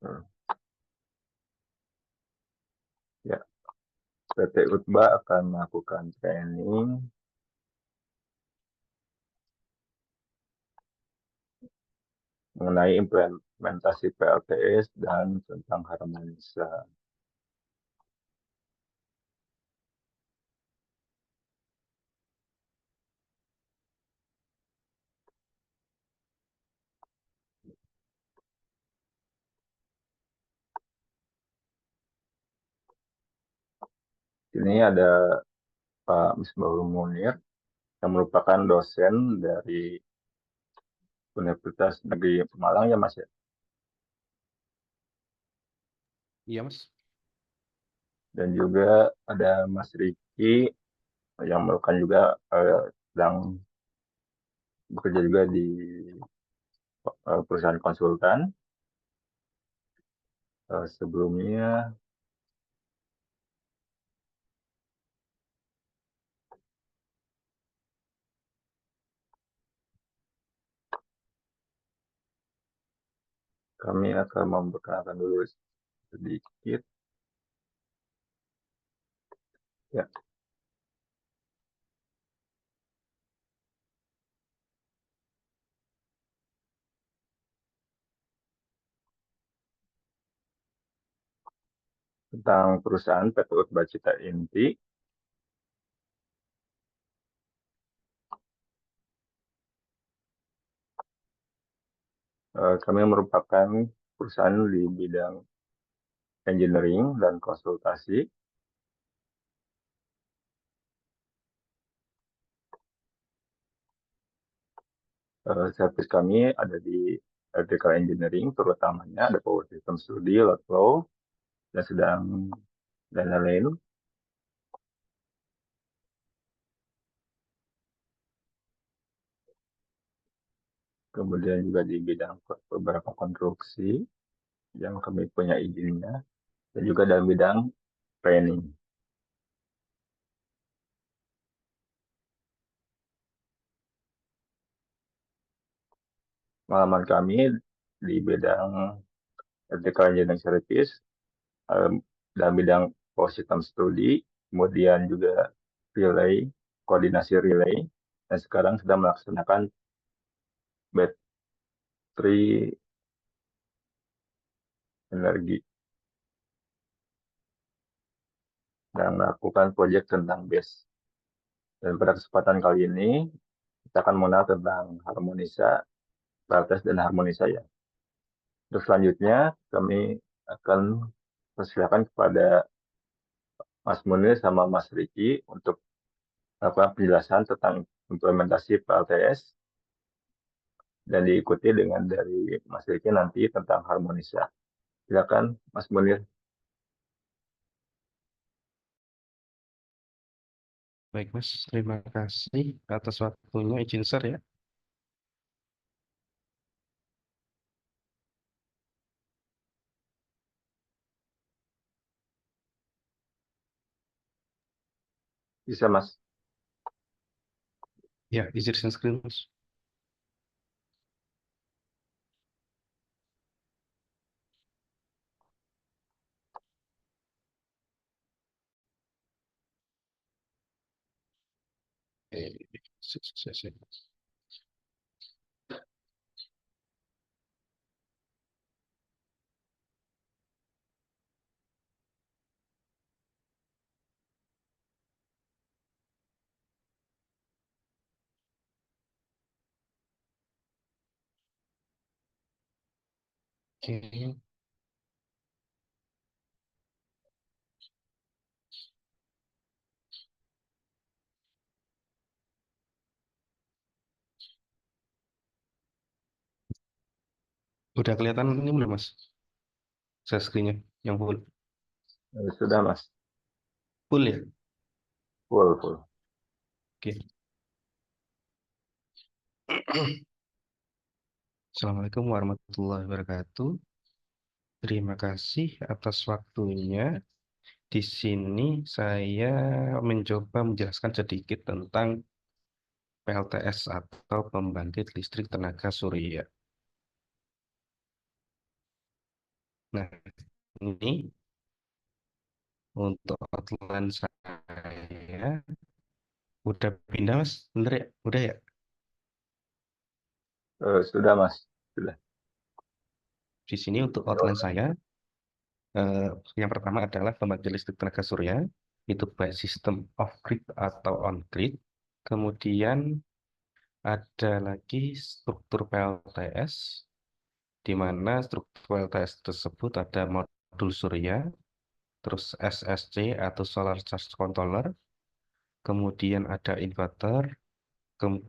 Hmm. Ya, PT Utba akan melakukan training mengenai implementasi PLTS dan tentang harmonisasi. Ini ada Pak Misbahul Munir yang merupakan dosen dari Universitas Negeri Malang ya Mas ya. Iya, Mas. Dan juga ada Mas Riki yang merupakan juga sedang bekerja juga di perusahaan konsultan. Sebelumnya kami akan memperkenalkan dulu sedikit ya tentang perusahaan PT Utba Cita Inti. Kami merupakan perusahaan di bidang engineering dan konsultasi. Servis kami ada di electrical engineering, terutamanya ada power system study, load flow, dan sedang dan lain-lain. Kemudian juga di bidang beberapa konstruksi yang kami punya izinnya, dan juga dalam bidang training. Pengalaman kami di bidang electrical engineering service, eh, dalam bidang power system study, kemudian juga relay, koordinasi relay, dan sekarang sedang melaksanakan battery energi dan melakukan proyek tentang BESS. Dan pada kesempatan kali ini, kita akan mengenal tentang harmonisa, batas dan harmonisa ya. Terus selanjutnya, kami akan persilakan kepada Mas Munir sama Mas Riki untuk penjelasan tentang implementasi PLTS dan diikuti dengan dari Mas Riki nanti tentang harmonisa. Silakan Mas Munir. Baik, Mas. Terima kasih atas waktunya. Izin share ya. Bisa Mas. Ya, izin share screen, Mas. Sukses. Oke. Udah kelihatan ini belum, Mas? Share screen-nya yang full. Sudah Mas. Full ya? Full, full. Oke. Assalamualaikum warahmatullahi wabarakatuh. Terima kasih atas waktunya. Di sini saya mencoba menjelaskan sedikit tentang PLTS atau pembangkit listrik tenaga surya. Nah, ini untuk outline saya udah pindah Mas, bener ya? Udah ya? Sudah Mas, sudah. Di sini untuk outline saya, eh, yang pertama adalah pembangkit listrik tenaga surya, itu baik sistem off-grid atau on-grid. Kemudian ada lagi struktur PLTS, di mana struktur PLTS tersebut ada modul surya, terus SSC atau Solar Charge Controller, kemudian ada inverter,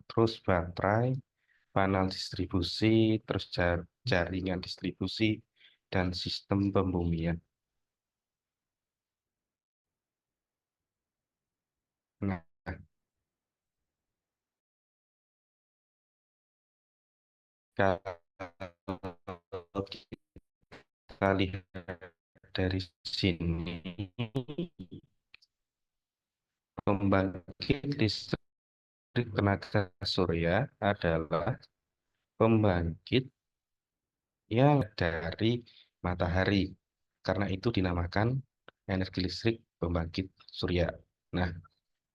terus baterai, panel distribusi, terus jaringan distribusi, dan sistem pembumian. Nah, kalau kita lihat dari sini, pembangkit listrik tenaga surya adalah pembangkit yang dari matahari. Karena itu dinamakan energi listrik pembangkit surya. Nah,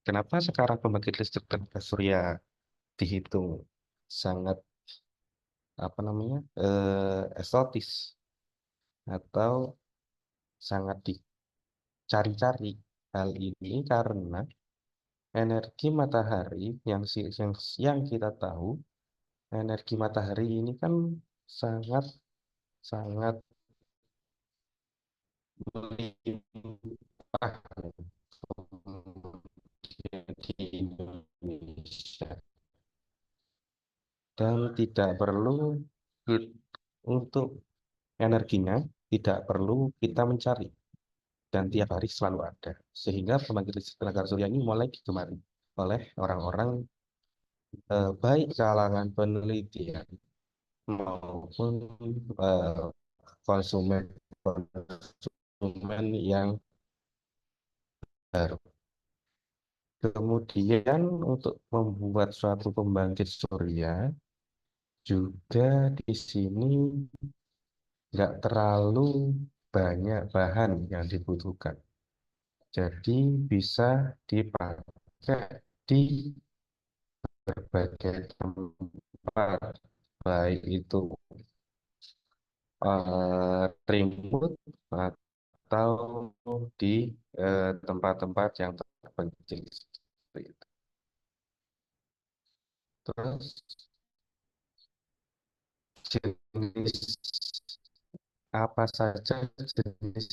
kenapa sekarang pembangkit listrik tenaga surya dihitung sangat apa namanya eksotis atau sangat dicari-cari? Hal ini karena energi matahari yang kita tahu, energi matahari ini kan sangat sangat melimpah di Indonesia dan tidak perlu untuk energinya tidak perlu kita mencari dan tiap hari selalu ada, sehingga pembangkit listrik tenaga surya ini mulai digemari oleh orang-orang, baik kalangan penelitian maupun eh, konsumen konsumen yang baru. Kemudian untuk membuat suatu pembangkit surya juga di sini nggak terlalu banyak bahan yang dibutuhkan. Jadi bisa dipakai di berbagai tempat, baik itu remote atau di tempat-tempat yang terpencil. Seperti itu. Terus jenis apa saja jenis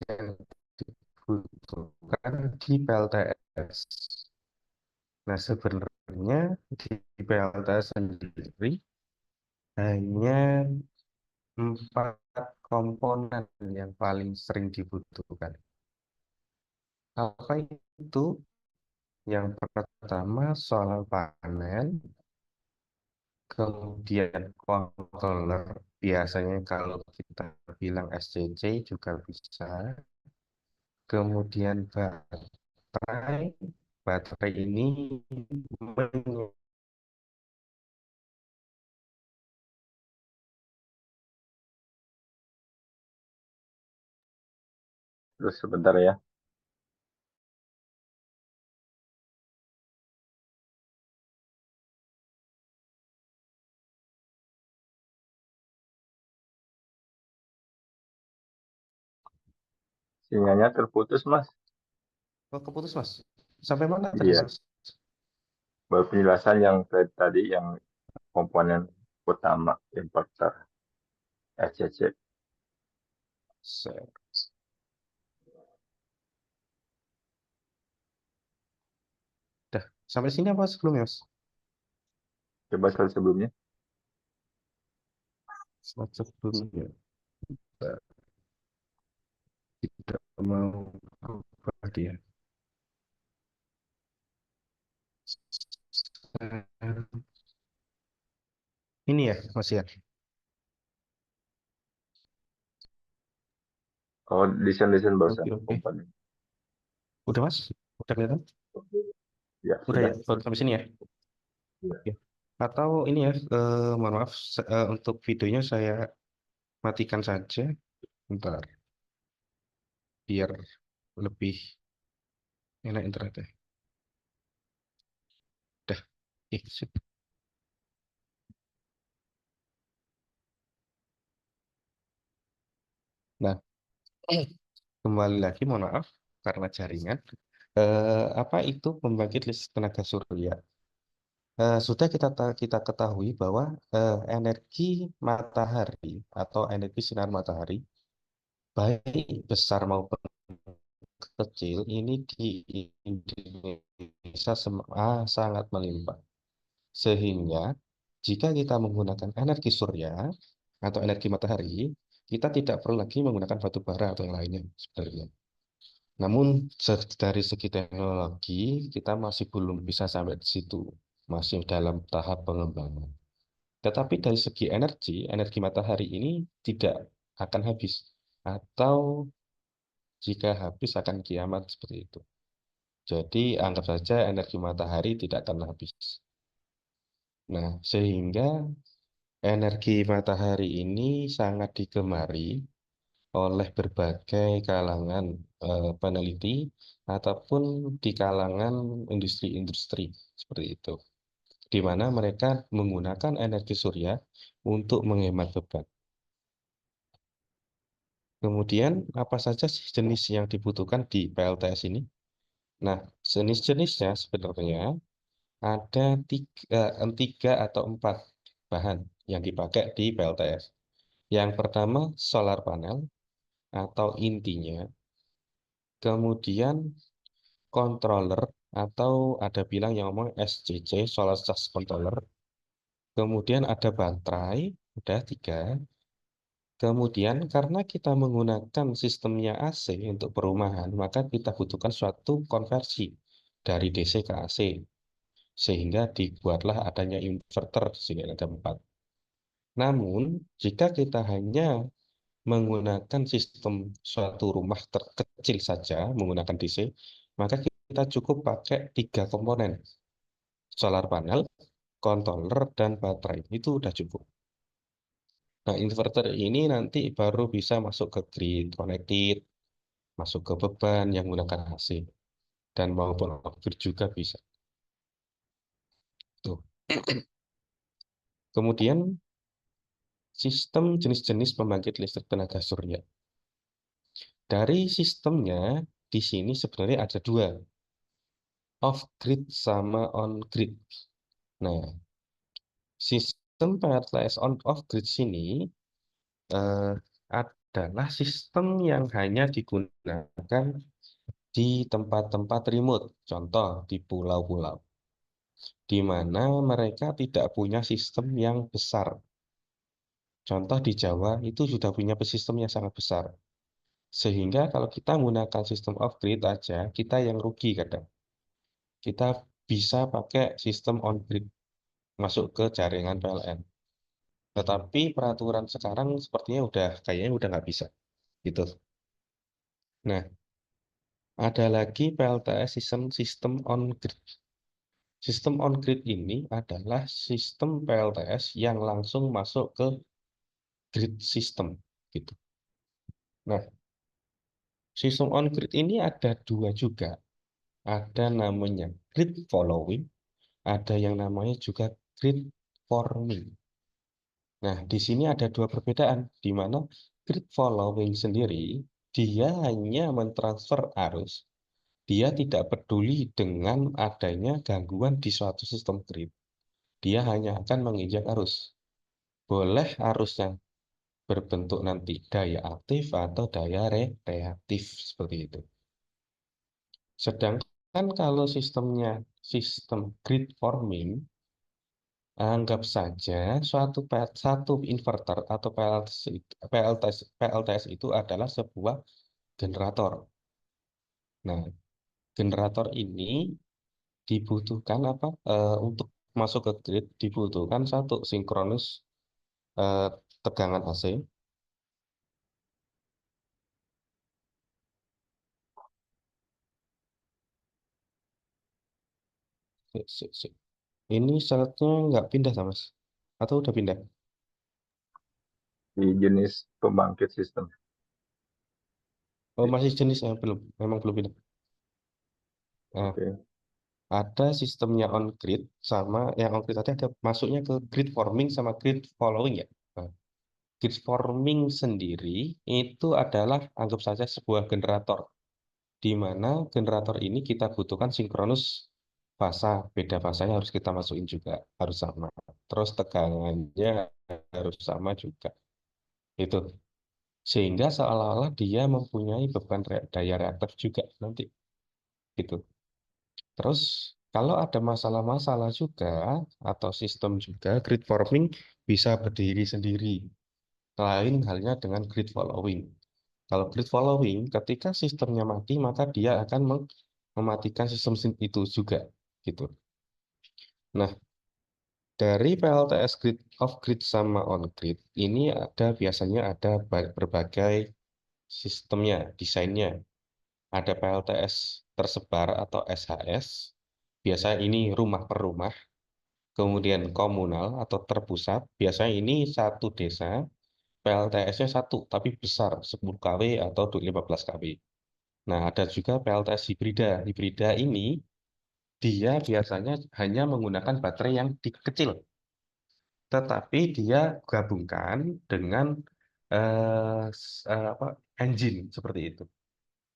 yang dibutuhkan di PLTS? Nah, sebenarnya di PLTS sendiri hanya 4 komponen yang paling sering dibutuhkan. Apa itu? Yang pertama solar panel, kemudian controller, biasanya kalau kita bilang SCC juga bisa, kemudian baterai, baterai ini Terus sebentar ya. Sinyalnya terputus Mas. keputus Mas. Sampai mana tadi Iya, Mas? baru penjelasan yang tadi yang komponen utama inverter SCC. Dah, sampai sini apa sebelumnya Mas? Coba sekali sebelumnya. Sebelumnya tidak mau apa dia. Ini ya Mas ya. Oh, desain barusan Oke, oke. komponen. Udah Mas? Udah kelihatan? Ya, Udah ya, sudah. baru sampai sini ya. Ya. Oke. Atau ini ya, mohon maaf untuk videonya saya matikan saja. Bentar, biar lebih enak internetnya. Dah, sip. Nah, kembali lagi, mohon maaf karena jaringan. Apa itu pembangkit listrik tenaga surya? Sudah kita ketahui bahwa energi matahari atau energi sinar matahari, baik besar maupun kecil, ini di Indonesia sangat melimpah. Sehingga jika kita menggunakan energi surya atau energi matahari, kita tidak perlu lagi menggunakan batu bara atau yang lainnya sebenarnya. Namun dari segi teknologi kita masih belum bisa sampai di situ, masih dalam tahap pengembangan. Tetapi dari segi energi, energi matahari ini tidak akan habis, atau jika habis akan kiamat seperti itu. Jadi anggap saja energi matahari tidak akan habis. Nah, sehingga energi matahari ini sangat digemari oleh berbagai kalangan peneliti ataupun di kalangan industri-industri seperti itu, di mana mereka menggunakan energi surya untuk menghemat beban. Kemudian, apa saja sih jenis yang dibutuhkan di PLTS ini? Nah, jenis-jenisnya sebenarnya ada tiga atau empat bahan yang dipakai di PLTS. Yang pertama, solar panel atau intinya. Kemudian, controller atau ada bilang yang ngomong SCC, Solar Charge Controller. Kemudian ada baterai, udah tiga. Kemudian karena kita menggunakan sistemnya AC untuk perumahan, maka kita butuhkan suatu konversi dari DC ke AC. Sehingga dibuatlah adanya inverter sehingga ada empat. Namun, jika kita hanya menggunakan sistem suatu rumah terkecil saja menggunakan DC, maka kita cukup pakai tiga komponen, solar panel, controller, dan baterai. Itu udah cukup. Nah, inverter ini nanti baru bisa masuk ke grid connected, masuk ke beban yang menggunakan AC, dan maupun off-grid juga bisa. Tuh. Kemudian, sistem jenis-jenis pembangkit listrik tenaga surya. Dari sistemnya, di sini sebenarnya ada dua, off-grid sama on-grid. Nah, sistem PLTS on-off-grid sini eh, adalah sistem yang hanya digunakan di tempat-tempat remote, contoh di pulau-pulau, di mana mereka tidak punya sistem yang besar. Contoh di Jawa itu sudah punya sistem yang sangat besar. Sehingga kalau kita menggunakan sistem off-grid aja, kita yang rugi kadang. Kita bisa pakai sistem on-grid masuk ke jaringan PLN. Tetapi peraturan sekarang sepertinya kayaknya udah nggak bisa gitu. Nah, ada lagi PLTS sistem on-grid. Sistem on-grid ini adalah sistem PLTS yang langsung masuk ke grid system gitu. Nah, sistem on-grid ini ada dua juga. Ada namanya grid following, ada yang namanya juga grid forming. Nah, di sini ada dua perbedaan, di mana grid following sendiri, dia hanya mentransfer arus. Dia tidak peduli dengan adanya gangguan di suatu sistem grid. Dia hanya akan menginjak arus. Boleh arus yang berbentuk nanti daya aktif atau daya reaktif, seperti itu. Sedangkan kalau sistemnya sistem grid forming, anggap saja satu inverter atau PLTS itu adalah sebuah generator. Nah, generator ini dibutuhkan apa? Untuk masuk ke grid dibutuhkan satu sinkronus eh, tegangan AC. Ini syaratnya nggak pindah, Mas? Atau udah pindah? Di jenis pembangkit sistem. Oh, masih jenis belum, memang belum ini. Nah, Oke. ada sistemnya on grid sama yang on grid tadi ada masuknya ke grid forming sama grid following ya. Nah, grid forming sendiri itu adalah anggap saja sebuah generator di mana generator ini kita butuhkan sinkronus fasa, beda fasanya harus kita masukin juga, harus sama. Terus tegangannya harus sama juga. Itu sehingga seolah-olah dia mempunyai beban daya reaktif juga nanti gitu. Terus kalau ada masalah-masalah juga atau sistem juga grid forming bisa berdiri sendiri. Lain halnya dengan grid following. Kalau grid following, ketika sistemnya mati, maka dia akan mematikan sistem itu juga, gitu. Nah, dari PLTS grid off grid sama on grid, ini biasanya ada berbagai sistemnya, desainnya. Ada PLTS tersebar atau SHS. Biasanya ini rumah per rumah. Kemudian komunal atau terpusat. Biasanya ini satu desa, PLTS-nya satu, tapi besar, 10 kW atau 15 kW. Nah, ada juga PLTS hibrida. Hibrida ini dia biasanya hanya menggunakan baterai yang kecil, tetapi dia gabungkan dengan apa, engine seperti itu.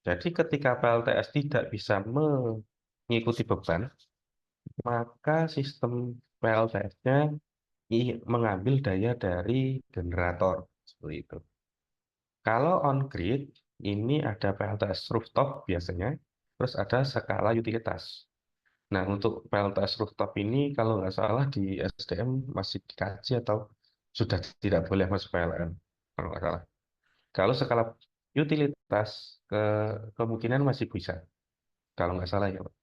Jadi ketika PLTS tidak bisa mengikuti beban, maka sistem PLTS-nya mengambil daya dari generator seperti itu. Kalau on grid ini ada PLTS rooftop biasanya, terus ada skala utilitas. Nah, untuk PLTS rooftop ini kalau nggak salah di SDM masih dikaji atau sudah tidak boleh masuk PLN, kalau nggak salah. Kalau skala utilitas kemungkinan masih bisa, kalau nggak salah ya, Pak.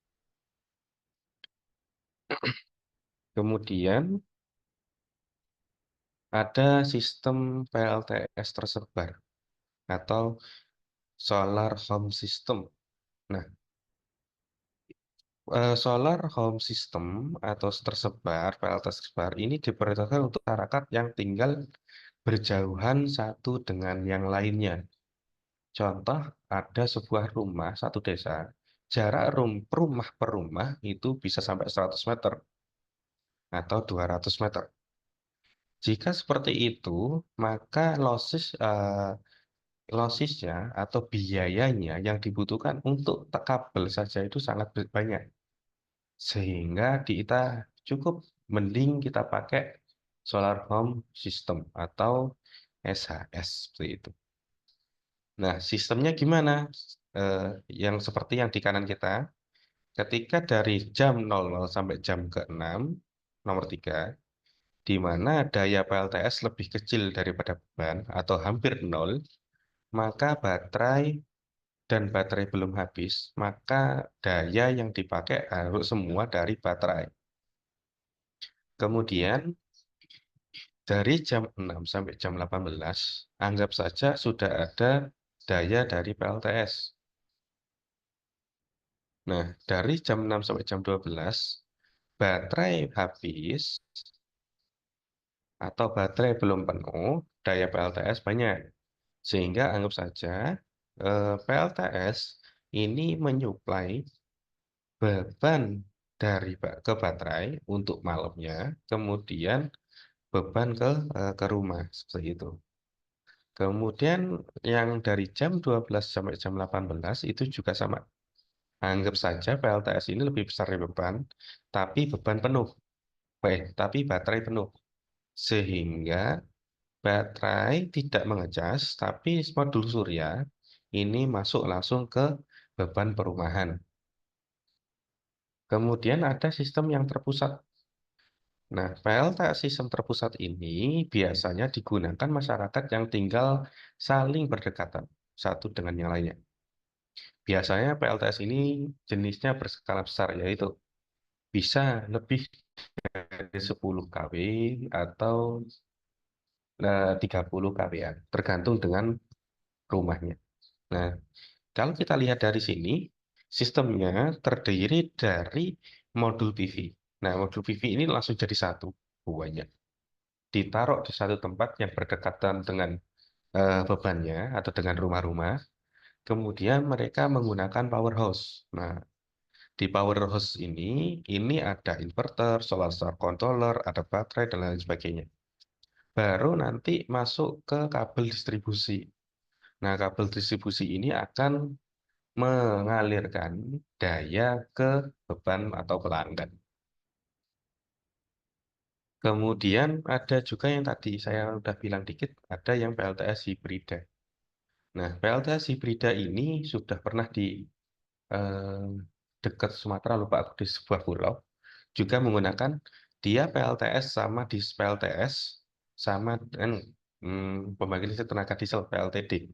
Kemudian ada sistem PLTS tersebar atau solar home system. Nah, solar home system atau tersebar, PLTS tersebar ini diprioritaskan untuk masyarakat yang tinggal berjauhan satu dengan yang lainnya. Contoh, ada sebuah rumah, satu desa, jarak rumah per rumah itu bisa sampai 100 meter atau 200 meter. Jika seperti itu, maka lossesnya atau biayanya yang dibutuhkan untuk kabel saja itu sangat banyak. Sehingga kita cukup mending kita pakai solar home system atau SHS seperti itu. Nah, sistemnya gimana? Eh, yang seperti yang di kanan kita, ketika dari jam 00 sampai jam ke-6, nomor 3, di mana daya PLTS lebih kecil daripada beban atau hampir nol, maka baterai belum habis, maka daya yang dipakai harus semua dari baterai. Kemudian dari jam 6 sampai jam 18, anggap saja sudah ada daya dari PLTS. Nah, dari jam 6 sampai jam 12, baterai habis atau baterai belum penuh, daya PLTS banyak. Sehingga anggap saja PLTS ini menyuplai beban ke baterai untuk malamnya, kemudian beban ke rumah seperti itu. Kemudian yang dari jam 12 sampai jam 18 itu juga sama. Anggap saja PLTS ini lebih besar dari beban, tapi beban penuh. Tapi baterai penuh. Sehingga baterai tidak mengecas, tapi modul surya ini masuk langsung ke beban perumahan. Kemudian ada sistem yang terpusat. Nah, PLTS sistem terpusat ini biasanya digunakan masyarakat yang tinggal saling berdekatan satu dengan yang lainnya. Biasanya PLTS ini jenisnya berskala besar, yaitu bisa lebih dari 10 kW atau 30 kW, tergantung dengan rumahnya. Nah, kalau kita lihat dari sini, sistemnya terdiri dari modul PV. Nah, modul PV ini langsung jadi satu buahnya. Ditaruh di satu tempat yang berdekatan dengan bebannya atau dengan rumah-rumah. Kemudian mereka menggunakan powerhouse. Nah, di powerhouse ini ada inverter, solar star controller, ada baterai, dan lain sebagainya. Baru nanti masuk ke kabel distribusi. Nah, kabel distribusi ini akan mengalirkan daya ke beban atau pelanggan. Kemudian ada juga yang tadi saya udah bilang dikit, ada yang PLTS hibrida. Nah, PLTS hibrida ini sudah pernah di eh, dekat Sumatera, lupa aku, di sebuah pulau, juga menggunakan dia PLTS sama di PLTS sama dengan pembangkit listrik tenaga diesel PLTD.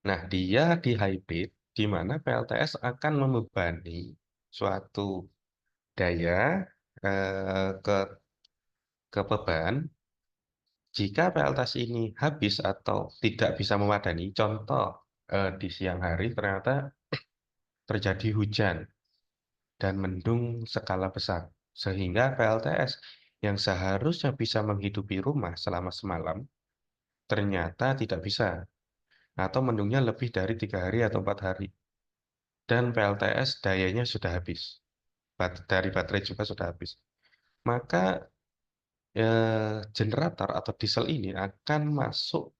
Nah, dia di hybrid, di mana PLTS akan membebani suatu daya ke beban. Jika PLTS ini habis atau tidak bisa memadani, contoh di siang hari ternyata terjadi hujan dan mendung skala besar, sehingga PLTS yang seharusnya bisa menghidupi rumah selama semalam ternyata tidak bisa, atau mendungnya lebih dari 3 hari atau 4 hari, dan PLTS dayanya sudah habis, dari baterai juga sudah habis. Maka generator atau diesel ini akan masuk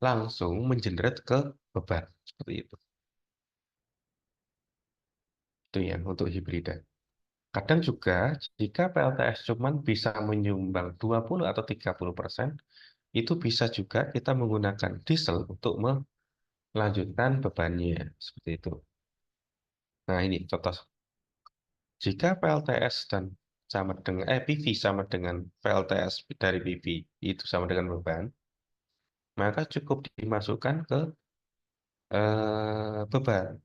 langsung mengenerate ke beban seperti itu. Itu ya untuk hibrida. Kadang juga jika PLTS cuman bisa menyumbang 20 atau 30%, itu bisa juga kita menggunakan diesel untuk melanjutkan bebannya seperti itu. Nah, ini contoh. Jika PLTS dan sama dengan PV sama dengan PLTS dari PV itu sama dengan beban, maka cukup dimasukkan ke beban,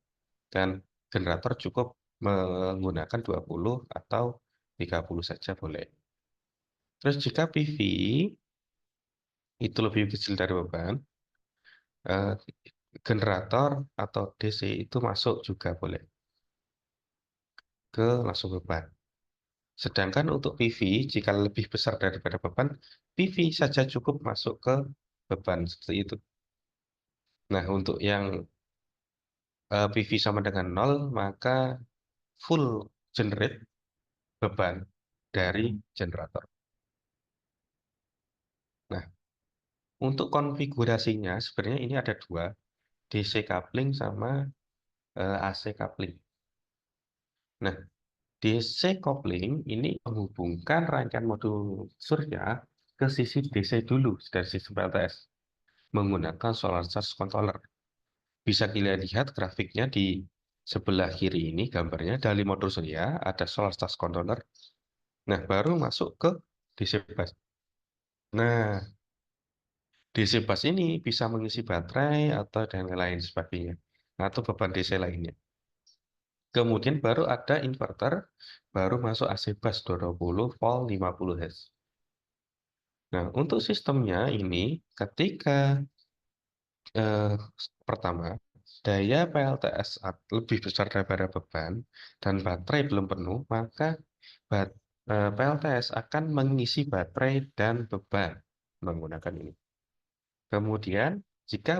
dan generator cukup menggunakan 20 atau 30 saja boleh. Terus jika PV itu lebih kecil dari beban, eh, generator atau DC itu masuk juga boleh ke langsung beban. Sedangkan untuk PV, jika lebih besar daripada beban, PV saja cukup masuk ke beban seperti itu. Nah, untuk yang PV sama dengan 0, maka full generate beban dari generator. Nah, untuk konfigurasinya sebenarnya ini ada dua, DC coupling sama AC coupling. Nah, DC coupling ini menghubungkan rangkaian modul surya ke sisi DC dulu dari sistem PLTS menggunakan solar charge controller. Bisa kalian lihat grafiknya di sebelah kiri ini, gambarnya dari modul surya ada solar charge controller. Nah, baru masuk ke DC bus. Nah, DC bus ini bisa mengisi baterai atau dan lain sebagainya, atau beban DC lainnya. Kemudian baru ada inverter, baru masuk AC bus 20 volt 50 Hz. Nah, untuk sistemnya ini, ketika eh, pertama, daya PLTS lebih besar daripada beban dan baterai belum penuh, maka PLTS akan mengisi baterai dan beban menggunakan ini. Kemudian, jika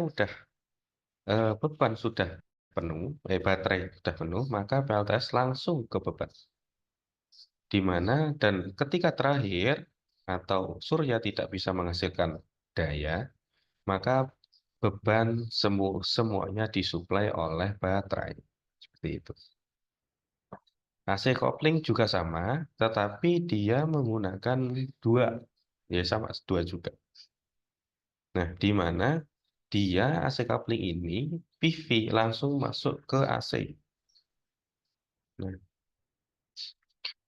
beban sudah penuh, baterai sudah penuh, maka PLTS langsung ke beban. Di mana dan ketika terakhir atau surya tidak bisa menghasilkan daya, maka beban semuanya disuplai oleh baterai. Seperti itu. AC kopling juga sama, tetapi dia menggunakan dua. Ya sama, dua juga. Nah, di mana dia AC kopling ini PV langsung masuk ke AC. Nah,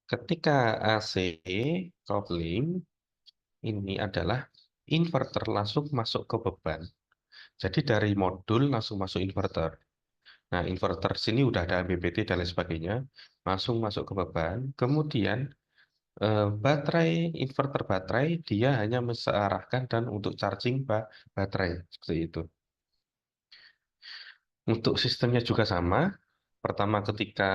ketika AC kopling ini adalah inverter langsung masuk ke beban. Jadi dari modul langsung masuk inverter. Nah, inverter sini udah ada MPPT dan lain sebagainya, langsung masuk ke beban. Kemudian inverter baterai dia hanya mengarahkan dan untuk charging baterai seperti itu. Untuk sistemnya juga sama. Pertama, ketika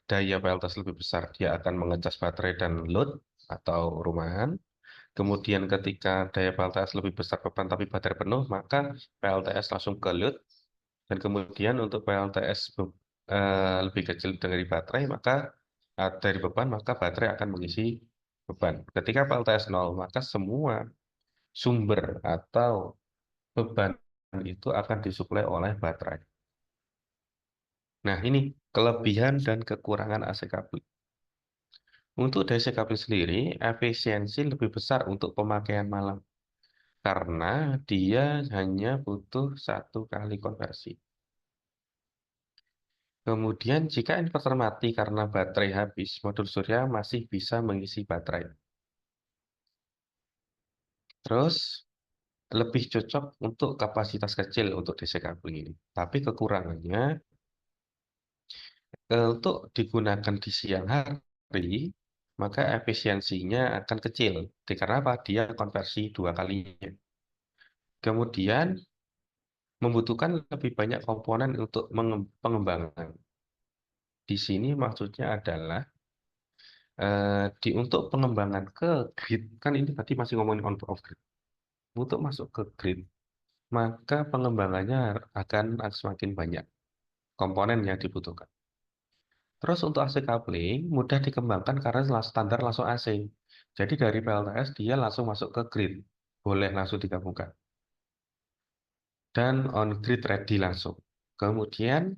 daya PLTS lebih besar, dia akan mengecas baterai dan load atau rumahan. Kemudian ketika daya PLTS lebih besar beban tapi baterai penuh, maka PLTS langsung ke load. Dan kemudian untuk PLTS lebih kecil dari baterai, maka dari beban, maka baterai akan mengisi beban. Ketika PLTS 0, maka semua sumber atau beban itu akan disuplai oleh baterai. Nah, ini kelebihan dan kekurangan AC coupling. Untuk DC coupling sendiri, efisiensi lebih besar untuk pemakaian malam karena dia hanya butuh 1 kali konversi. Kemudian jika inverter mati karena baterai habis, modul surya masih bisa mengisi baterai. Terus lebih cocok untuk kapasitas kecil untuk DC coupling ini. Tapi kekurangannya untuk digunakan di siang hari, maka efisiensinya akan kecil. Karena apa? Dia konversi 2 kalinya. Kemudian membutuhkan lebih banyak komponen untuk pengembangan. Di sini maksudnya adalah untuk pengembangan ke grid, kan ini tadi masih ngomongin on off grid. Untuk masuk ke grid, maka pengembangannya akan semakin banyak komponen yang dibutuhkan. Terus untuk AC coupling mudah dikembangkan karena standar langsung AC. Jadi dari PLTS dia langsung masuk ke grid, boleh langsung digabungkan. Dan on grid ready langsung. Kemudian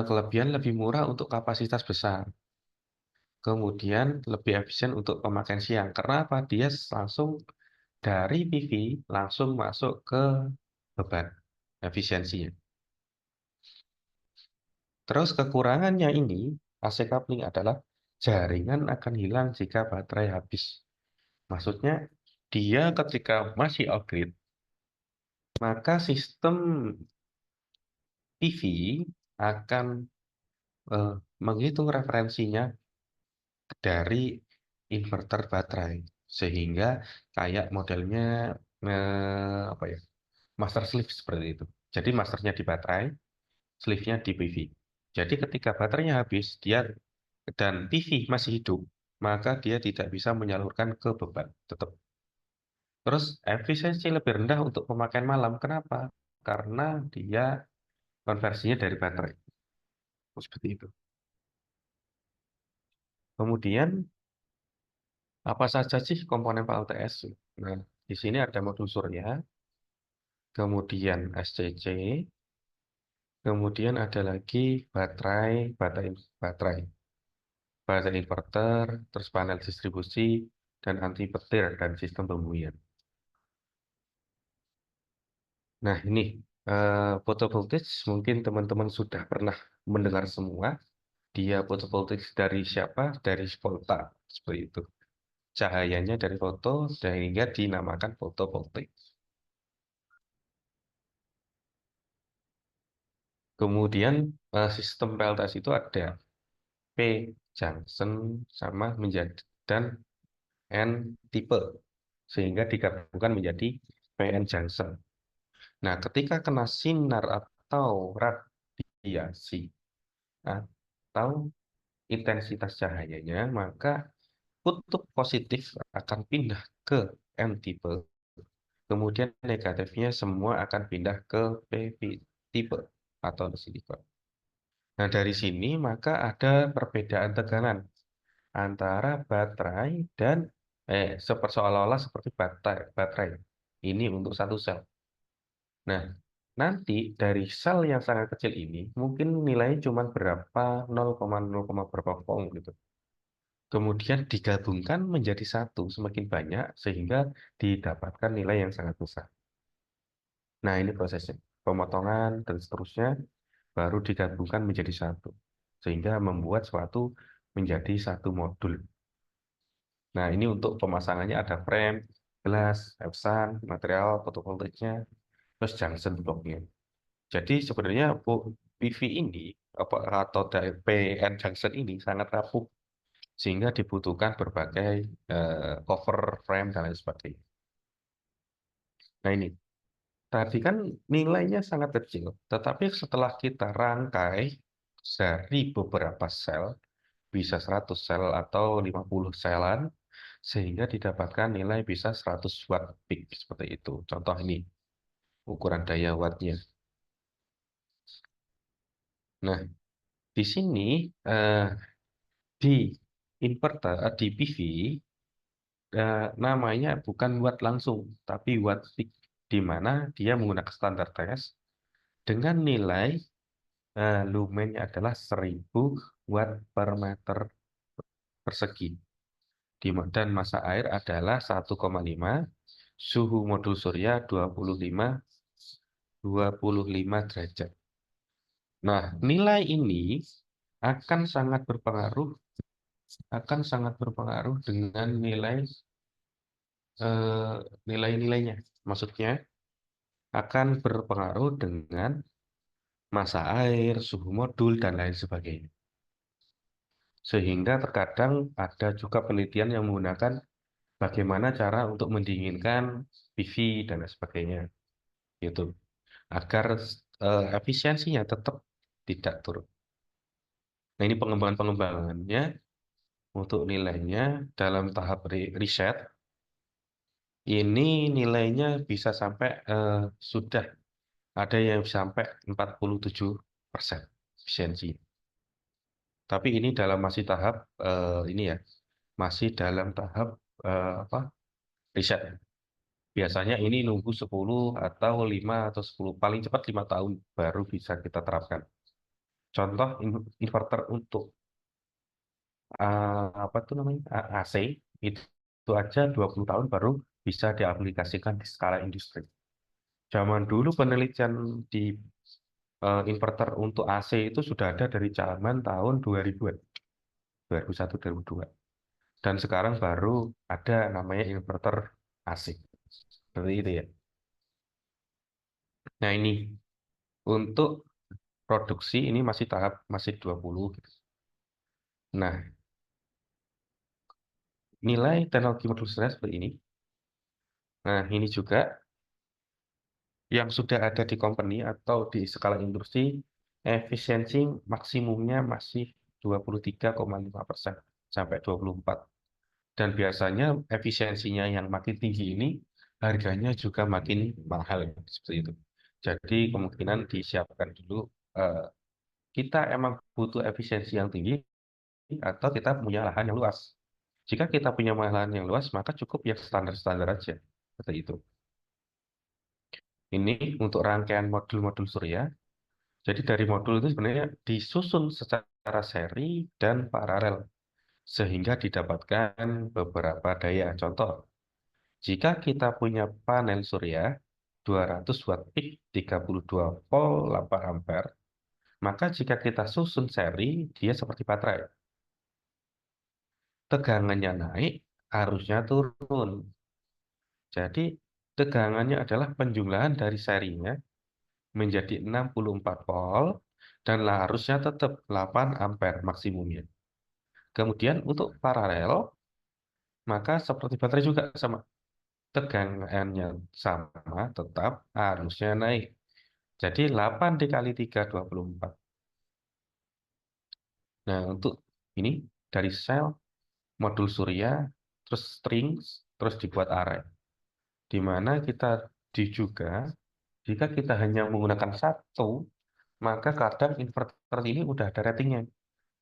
kelebihan lebih murah untuk kapasitas besar. Kemudian lebih efisien untuk pemakaian siang. Karena apa? Dia langsung dari PV langsung masuk ke beban efisiensinya. Terus kekurangannya ini AC coupling adalah jaringan akan hilang jika baterai habis. Maksudnya dia ketika masih off grid, maka sistem PV akan eh, menghitung referensinya dari inverter baterai sehingga kayak modelnya apa ya, master sleeve seperti itu. Jadi masternya di baterai, sleeve-nya di PV. Jadi ketika baterainya habis, dia dan PV masih hidup, maka dia tidak bisa menyalurkan ke beban. Tetap. Terus efisiensi lebih rendah untuk pemakaian malam. Kenapa? Karena dia konversinya dari baterai. Seperti itu. Kemudian apa saja sih komponen PLTS? Nah, di sini ada modul surya, kemudian SCC, kemudian ada lagi baterai, baterai inverter, terus panel distribusi, dan anti petir dan sistem pembuian. Nah, ini photovoltaic mungkin teman-teman sudah pernah mendengar semua. Dia photovoltaic dari siapa? Dari volta, seperti itu. Cahayanya dari foto sehingga dinamakan photovoltaic. Kemudian sistem PLTS itu ada P junction sama menjadi dan N tipe sehingga digabungkan menjadi PN junction. Nah, ketika kena sinar atau radiasi atau intensitas cahayanya, maka kutub positif akan pindah ke N tipe, kemudian negatifnya semua akan pindah ke P tipe atau tipe. Nah, dari sini maka ada perbedaan tegangan antara baterai dan seolah-olah seperti baterai. Ini untuk satu sel. Nah, nanti dari sel yang sangat kecil ini mungkin nilainya cuma berapa 0,0, berapa volt gitu. Kemudian digabungkan menjadi satu semakin banyak sehingga didapatkan nilai yang sangat besar. Nah, ini prosesnya. Pemotongan dan seterusnya baru digabungkan menjadi satu. Sehingga membuat suatu menjadi satu modul. Nah, ini untuk pemasangannya ada frame, gelas, epsan, material fotovoltaiknya, terus junction blocknya. Jadi sebenarnya PV ini atau dari PN junction ini sangat rapuh sehingga dibutuhkan berbagai cover frame dan lain sebagainya. Nah ini tadi kan nilainya sangat kecil, tetapi setelah kita rangkai dari beberapa sel, bisa 100 sel atau 50 selan, sehingga didapatkan nilai bisa 100 watt peak seperti itu. Contoh ini ukuran daya wattnya. Nah, di sini di inverter, di PV, namanya bukan watt langsung, tapi watt peak, di mana dia menggunakan standar test dengan nilai lumennya adalah 1000 watt per meter persegi. Dan massa air adalah 1,5, suhu modul surya 25 derajat. Nah, nilai ini akan sangat berpengaruh dengan nilai-nilainya. Maksudnya akan berpengaruh dengan massa air, suhu modul, dan lain sebagainya. Sehingga terkadang ada juga penelitian yang menggunakan bagaimana cara untuk mendinginkan PV dan lain sebagainya, gitu, agar efisiensinya tetap tidak turun. Nah, ini pengembangannya untuk nilainya dalam tahap riset, ini nilainya bisa sampai sudah ada yang sampai 47% efisiensi. Tapi ini masih tahap ini ya, masih dalam tahap apa, riset. Biasanya ini nunggu 10 atau 5 atau 10, paling cepat 5 tahun baru bisa kita terapkan. Contoh inverter untuk apa tuh namanya, AC, itu aja 20 tahun baru bisa diaplikasikan di skala industri. Zaman dulu penelitian di inverter untuk AC itu sudah ada dari zaman tahun 2000-an, 2001, 2002. Dan sekarang baru ada namanya inverter AC. Seperti itu ya. Nah, ini untuk produksi ini masih tahap masih 20 gitu. Nah, nilai teknologi modul surya seperti ini. Nah, ini juga yang sudah ada di company atau di skala industri, efisiensi maksimumnya masih 23,5% sampai 24. Dan biasanya efisiensinya yang makin tinggi ini, harganya juga makin mahal, seperti itu. Jadi kemungkinan disiapkan dulu, eh, kita emang butuh efisiensi yang tinggi atau kita punya lahan yang luas. Jika kita punya lahan yang luas, maka cukup yang standar-standar aja, seperti itu. Ini untuk rangkaian modul-modul surya. Jadi dari modul itu sebenarnya disusun secara seri dan paralel, sehingga didapatkan beberapa daya. Contoh, jika kita punya panel surya 200 watt peak 32 volt 8 ampere, maka jika kita susun seri, dia seperti baterai. Tegangannya naik, arusnya turun. Jadi tegangannya adalah penjumlahan dari serinya menjadi 64 volt dan arusnya tetap 8 ampere maksimumnya. Kemudian untuk paralel, maka seperti baterai juga sama. Tegangannya sama, tetap arusnya naik. Jadi 8 dikali 3, 24. Nah, untuk ini dari sel, modul surya, terus string, terus dibuat array. Di mana kita juga, jika kita hanya menggunakan satu, maka kadang inverter ini udah ada ratingnya.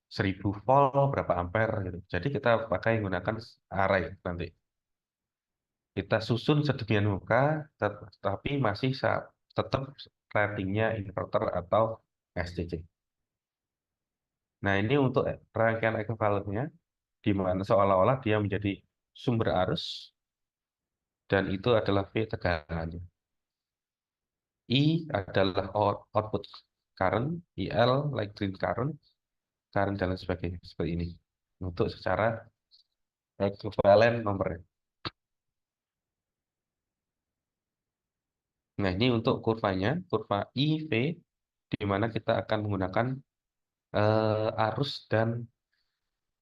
1000 volt berapa ampere gitu. Jadi kita pakai menggunakan array nanti. Kita susun sedemikian rupa, tapi masih tetap ratingnya inverter atau SCC. Nah, ini untuk rangkaian ekuivalennya, di mana seolah-olah dia menjadi sumber arus, dan itu adalah V tegangannya. I adalah output current, IL like green current, dan lain sebagainya. Seperti ini. Untuk secara ekuivalen nomornya. Nah, ini untuk kurvanya, kurva IV, di mana kita akan menggunakan arus dan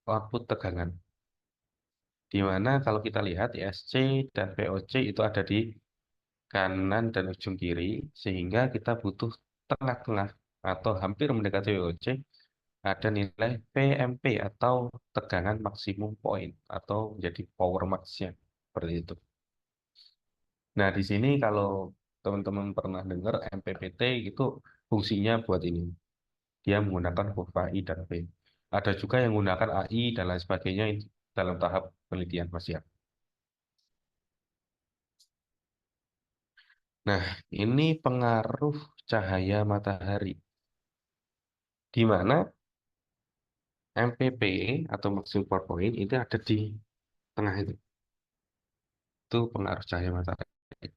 output tegangan. Di mana kalau kita lihat ISC dan VOC itu ada di kanan dan ujung kiri, sehingga kita butuh tengah-tengah atau hampir mendekati VOC, ada nilai PMP atau tegangan maksimum point atau menjadi power max-nya. Seperti itu. Nah, di sini kalau teman-teman pernah dengar MPPT itu fungsinya buat ini. dia menggunakan kurva I dan P. Ada juga yang menggunakan AI dan lain sebagainya dalam tahap penelitian masih ada. Nah, ini pengaruh cahaya matahari, di mana MPP atau maximum power point itu ada di tengah itu. Itu pengaruh cahaya matahari.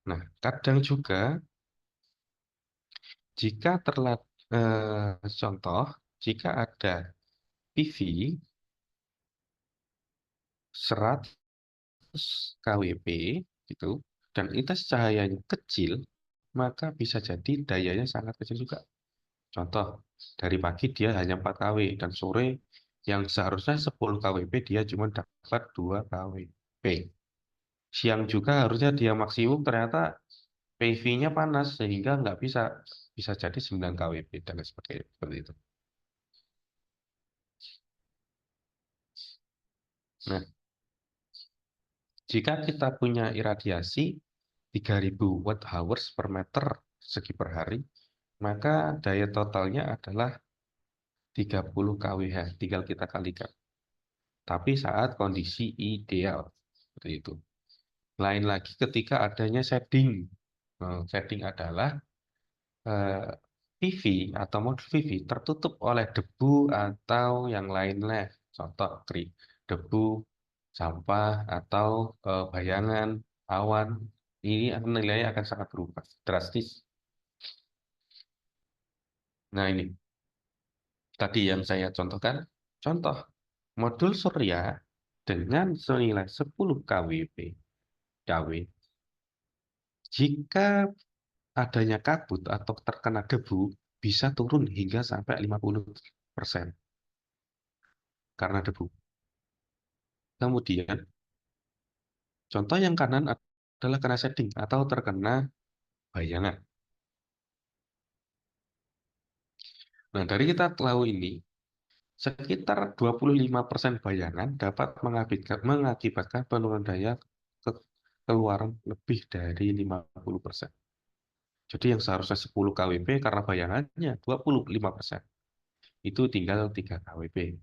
Nah, kadang juga jika contoh, jika ada PV 100 kWp gitu, dan intensitas cahayanya kecil, maka bisa jadi dayanya sangat kecil juga. Contoh, dari pagi dia hanya 4 kW, dan sore yang seharusnya 10 kWp dia cuma dapat 2 kWp. Siang juga harusnya dia maksimum, ternyata PV-nya panas, sehingga nggak bisa jadi 9 kWp, dan lain sebagainya. Seperti itu. Nah, jika kita punya iradiasi 3000 watt hours per meter segi per hari, maka daya totalnya adalah 30 kWh, tinggal kita kalikan. Tapi saat kondisi ideal, seperti itu. Lain lagi ketika adanya shading. Shading adalah PV atau modul PV tertutup oleh debu atau yang lainnya. Contoh, debu, sampah, atau bayangan, awan. Ini nilainya akan sangat berubah, drastis. Nah, ini tadi yang saya contohkan. Contoh, modul surya dengan senilai 10 kW. Jika adanya kabut atau terkena debu, bisa turun hingga sampai 50% karena debu. Kemudian, contoh yang kanan adalah kena shading atau terkena bayangan. Nah, dari kita tahu ini, sekitar 25% bayangan dapat mengakibatkan penurunan daya keluaran lebih dari 50%. Jadi yang seharusnya 10 kWp karena bayangannya 25%. Itu tinggal 3 kWp.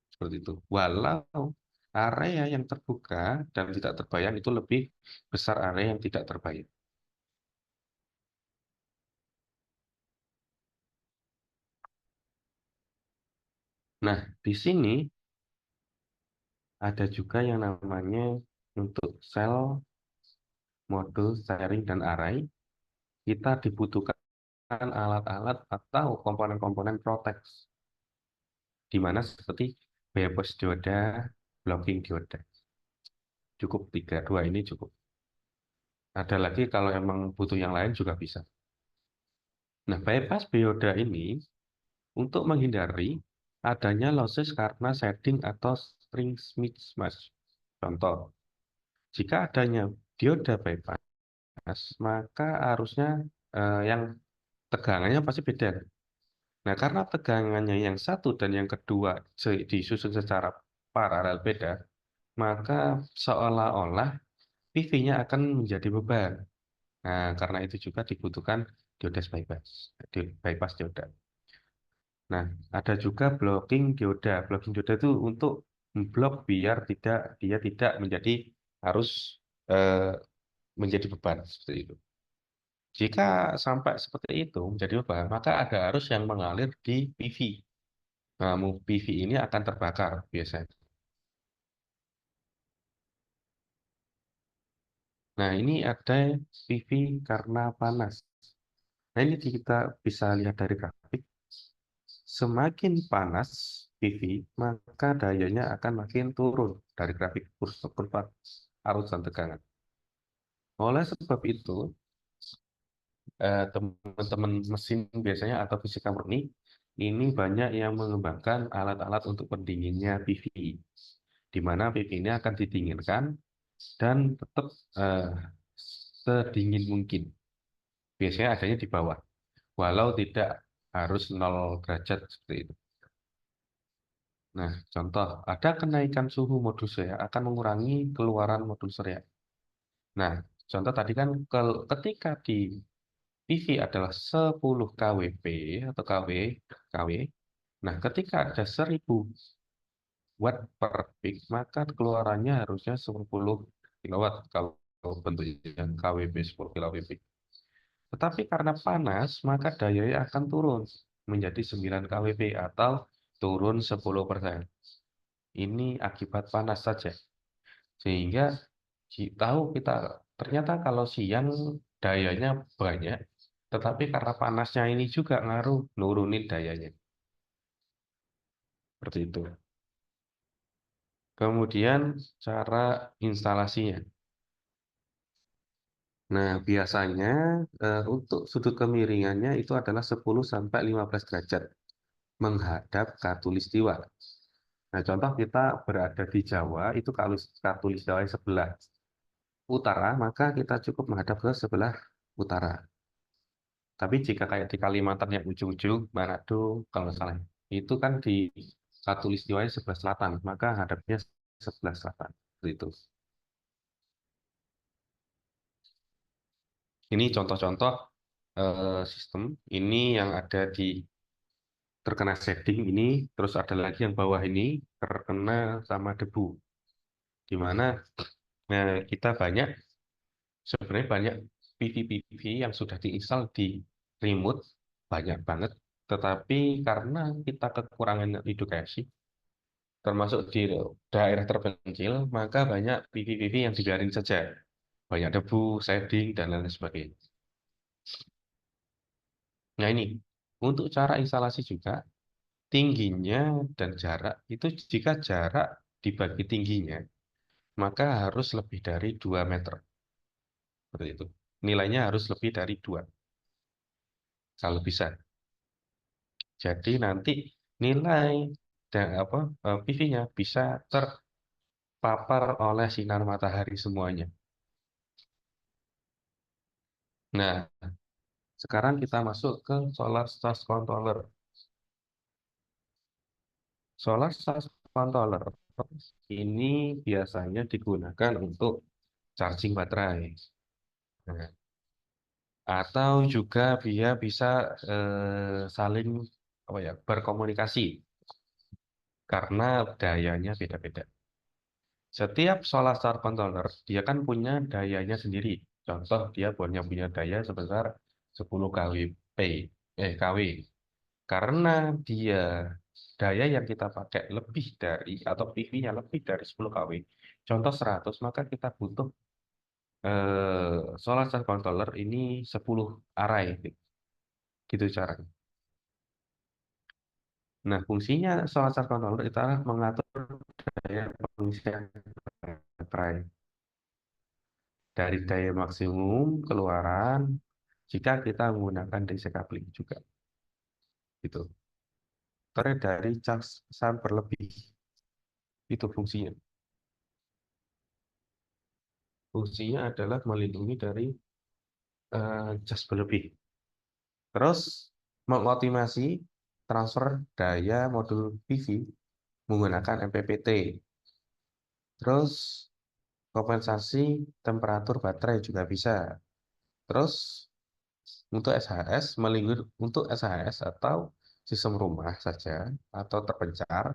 Seperti itu. Walau area yang terbuka dan tidak terbayang itu lebih besar area yang tidak terbayang. Nah, di sini ada juga yang namanya untuk sel, modul, sharing, dan array, kita dibutuhkan alat-alat atau komponen-komponen protek, di mana seperti bypass dioda, blocking dioda. Cukup 3, 2 ini cukup. Ada lagi kalau emang butuh yang lain juga bisa. Nah, bypass dioda ini untuk menghindari adanya losses karena shading atau string mismatch. Contoh, jika adanya dioda bypass, maka arusnya yang tegangannya pasti beda. Nah, karena tegangannya yang satu dan yang kedua disusun secara paralel beda, maka seolah-olah PV-nya akan menjadi beban. Nah, karena itu juga dibutuhkan dioda bypass dioda. Nah, ada juga blocking dioda. Blocking dioda itu untuk memblok biar dia tidak harus eh, menjadi beban seperti itu. Jika sampai seperti itu menjadi beban, maka ada arus yang mengalir di PV. Nah, PV ini akan terbakar biasanya. Nah, ini ada PV karena panas. Nah, ini kita bisa lihat dari grafik. Semakin panas PV, maka dayanya akan makin turun dari grafik kurva arus dan tegangan. Oleh sebab itu, teman-teman mesin biasanya atau fisika murni ini banyak yang mengembangkan alat-alat untuk pendinginnya PV, di mana PV ini akan didinginkan dan tetap sedingin mungkin. Biasanya adanya di bawah, walau tidak harus 0 derajat seperti itu. Nah, contoh, ada kenaikan suhu modul surya akan mengurangi keluaran modul surya. Nah, contoh tadi kan ketika di PV adalah 10 kWp atau kW. Nah, ketika ada 1000 watt per peak, maka keluarannya harusnya 10 kilowatt kalau bentuknya kWp 10 kWp. Tetapi karena panas, maka dayanya akan turun menjadi 9 kWp atau turun 10%. Ini akibat panas saja. Sehingga tahu kita ternyata kalau siang dayanya banyak, tetapi karena panasnya ini juga ngaruh nurunin dayanya. Seperti itu. Kemudian cara instalasinya. Nah, biasanya untuk sudut kemiringannya itu adalah 10 sampai 15 derajat menghadap khatulistiwa. Nah, contoh kita berada di Jawa, itu kalau khatulistiwa sebelah utara, maka kita cukup menghadap ke sebelah utara. Tapi jika kayak di Kalimantan yang ujung-ujung, Manado, kalau nggak salah, itu kan di khatulistiwanya sebelah selatan, maka hadapnya sebelah selatan. Seperti itu. Ini contoh-contoh sistem. Ini yang ada di terkena shading ini, terus ada lagi yang bawah ini terkena sama debu. Di mana kita sebenarnya banyak PV-PV yang sudah diinstal di remote, banyak banget. Tetapi karena kita kekurangan edukasi, termasuk di daerah terpencil, maka banyak PV-PV yang dibiarin saja. Banyak debu, shading, dan lain sebagainya. Nah ini, untuk cara instalasi juga, tingginya dan jarak, itu jika jarak dibagi tingginya, maka harus lebih dari 2 meter. Seperti itu. Nilainya harus lebih dari 2, kalau bisa. Jadi nanti nilai dan PV-nya bisa terpapar oleh sinar matahari semuanya. Nah, sekarang kita masuk ke solar charge controller. Solar charge controller ini biasanya digunakan untuk charging baterai. Nah, atau juga dia bisa saling berkomunikasi karena dayanya beda-beda. Setiap solar charge controller dia kan punya dayanya sendiri. Contoh dia punya daya sebesar 10 kW. Karena dia daya yang kita pakai lebih dari atau PV-nya lebih dari 10 kW, contoh 100, maka kita butuh solar charge controller ini 10 array gitu caranya. Nah, fungsinya solar charge controller itu adalah mengatur daya pengisian baterai dari daya maksimum keluaran jika kita menggunakan DC coupling juga gitu. Baterai dari cas berlebih itu fungsinya. Fungsinya adalah melindungi dari cas berlebih. Terus mengoptimasi transfer daya modul PV menggunakan MPPT. Terus kompensasi temperatur baterai juga bisa. Terus untuk SHS, untuk SHS atau sistem rumah saja atau terpencar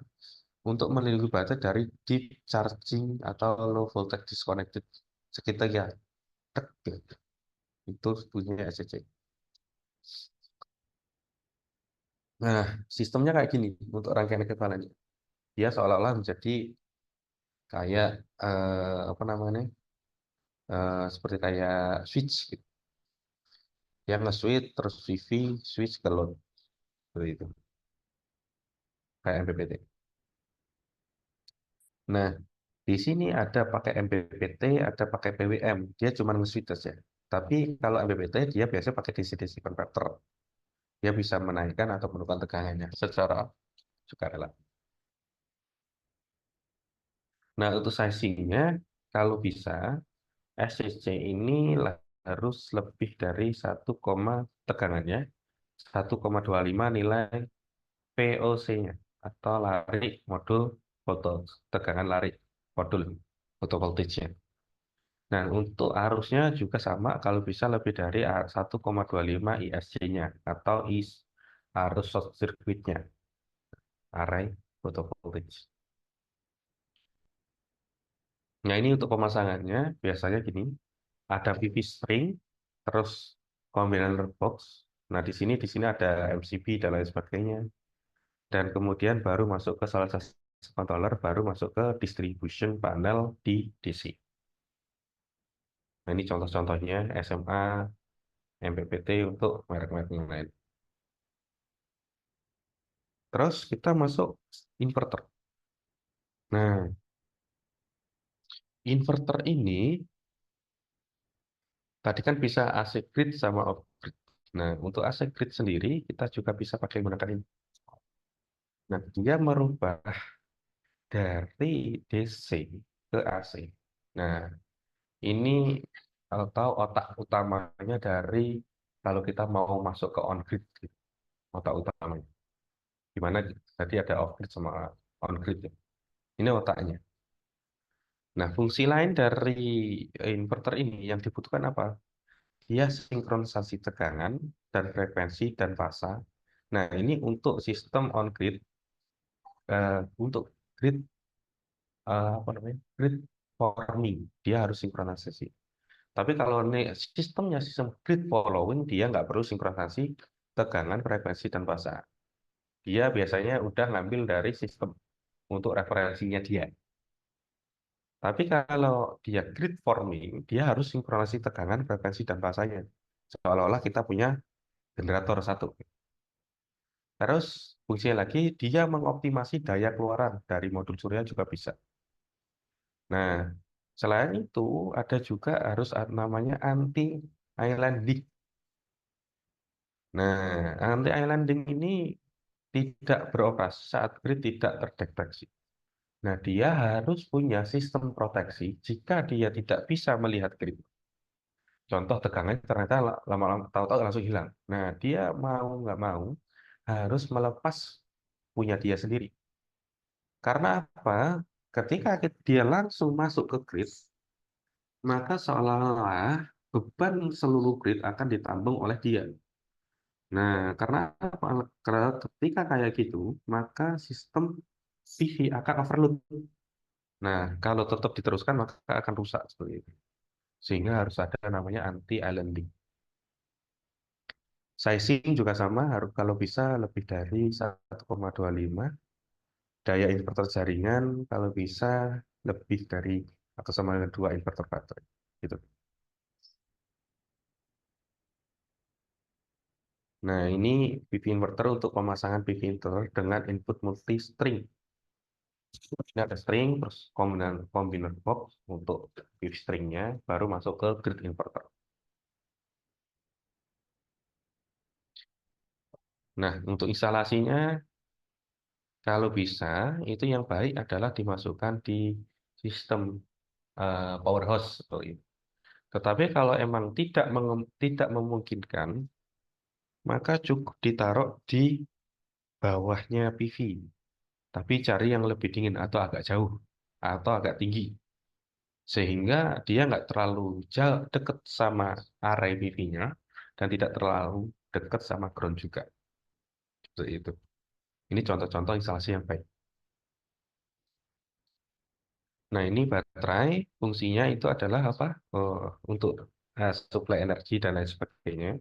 untuk melindungi baterai dari deep charging atau low voltage disconnected segitiga. Tek, gitu. Itu bunyinya SCC. Nah, sistemnya kayak gini untuk rangkaian ekuivalennya. Dia seolah-olah menjadi kayak apa namanya? Seperti kayak switch gitu. Dia nge-switch terus PV switch ke load seperti itu. Kayak MPPT. Nah, di sini ada pakai MPPT, ada pakai PWM. Dia cuma nge-switch saja. Tapi kalau MPPT dia biasanya pakai DC-DC converter. Dia bisa menaikkan atau menurunkan tegangannya secara sukarela. Nah, untuk sizingnya, kalau bisa, SCC ini harus lebih dari 1, tegangannya, 1,25 nilai VOC-nya, atau tegangan lari modul, photovoltage-nya. Nah, untuk arusnya juga sama, kalau bisa lebih dari 1,25 ISC-nya atau arus short circuit-nya, array photovoltage. Nah, ini untuk pemasangannya biasanya gini, ada PV string, terus combiner box. Nah, di sini ada MCB dan lain sebagainya. Dan kemudian baru masuk ke salah satu controller, baru masuk ke distribution panel di DC. Nah, ini contoh-contohnya SMA, MPPT untuk merek-merek yang lain. Terus kita masuk inverter. Nah, inverter ini tadi kan bisa AC grid sama off grid. Nah, untuk AC grid sendiri kita juga bisa pakai menggunakan ini. Nah, dia merubah dari DC ke AC. Nah, ini atau otak utamanya dari kalau kita mau masuk ke on grid, gitu. Otak utamanya. Gimana tadi ada off grid sama on grid ya. Ini otaknya. Nah, fungsi lain dari inverter ini yang dibutuhkan apa? Dia sinkronisasi tegangan dan frekuensi dan fasa. Nah, ini untuk sistem on grid, untuk grid apa namanya? Grid forming, dia harus sinkronisasi. Tapi kalau ini sistem grid following, dia nggak perlu sinkronisasi tegangan, frekuensi dan fasa. Dia biasanya udah ngambil dari sistem untuk referensinya dia. Tapi kalau dia grid forming, dia harus sinkronisasi tegangan, frekuensi dan fasanya. Seolah-olah kita punya generator satu. Terus fungsinya lagi, dia mengoptimasi daya keluaran dari modul surya juga bisa. Nah, selain itu ada juga harus namanya anti islanding. Nah, anti islanding ini tidak beroperasi saat grid tidak terdeteksi. Nah, dia harus punya sistem proteksi jika dia tidak bisa melihat grid. Contoh tegangannya ternyata lama-lama tahu-tahu langsung hilang. Nah, dia mau nggak mau harus melepas punya dia sendiri. Karena apa? Ketika dia langsung masuk ke grid, maka seolah-olah beban seluruh grid akan ditanggung oleh dia. Nah, karena apa? Karena ketika kayak gitu, maka sistem PV akan overload. Nah, kalau tetap diteruskan, maka akan rusak seperti itu. Sehingga harus ada namanya anti-islanding. Sizing juga sama, harus kalau bisa lebih dari 1,25. Daya inverter jaringan kalau bisa lebih dari atau sama dengan 2 inverter baterai. Gitu. Nah, ini PV inverter untuk pemasangan PV inverter dengan input multi string. Ini ada string, terus combiner box untuk PV stringnya, baru masuk ke grid inverter. Nah, untuk instalasinya, kalau bisa, itu yang baik adalah dimasukkan di sistem powerhouse. Seperti itu. Tetapi kalau emang tidak memungkinkan, maka cukup ditaruh di bawahnya PV. Tapi cari yang lebih dingin atau agak jauh, atau agak tinggi. Sehingga dia nggak terlalu jauh dekat sama array PV-nya, dan tidak terlalu dekat sama ground juga. Seperti itu. Ini contoh-contoh instalasi yang baik. Nah, ini baterai, fungsinya itu adalah apa? Untuk suplai energi dan lain sebagainya.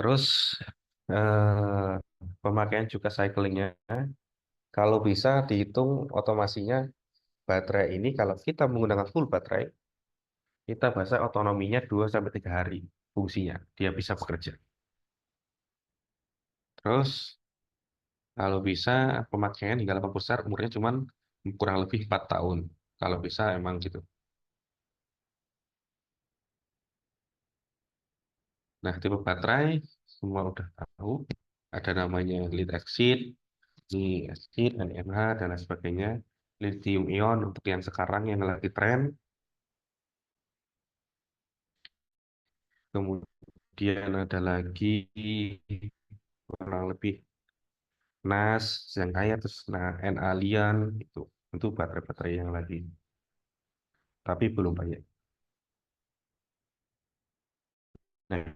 Terus eh, pemakaian juga cyclingnya. Kalau bisa dihitung otomasinya baterai ini, kalau kita menggunakan full baterai, kita bahasa otonominya 2 sampai 3 hari fungsinya. Dia bisa bekerja. Terus kalau bisa pemakaian hingga 80 besar umurnya cuma kurang lebih 4 tahun. Kalau bisa emang gitu. Nah, tipe baterai semua udah tahu. Ada namanya lead acid, ini acid, NMH, dan lain sebagainya. Lithium ion untuk yang sekarang yang lagi tren. Kemudian ada lagi kurang lebih NAS yang kaya, terus nah N-Alien itu baterai-baterai yang lagi tapi belum banyak. Nah,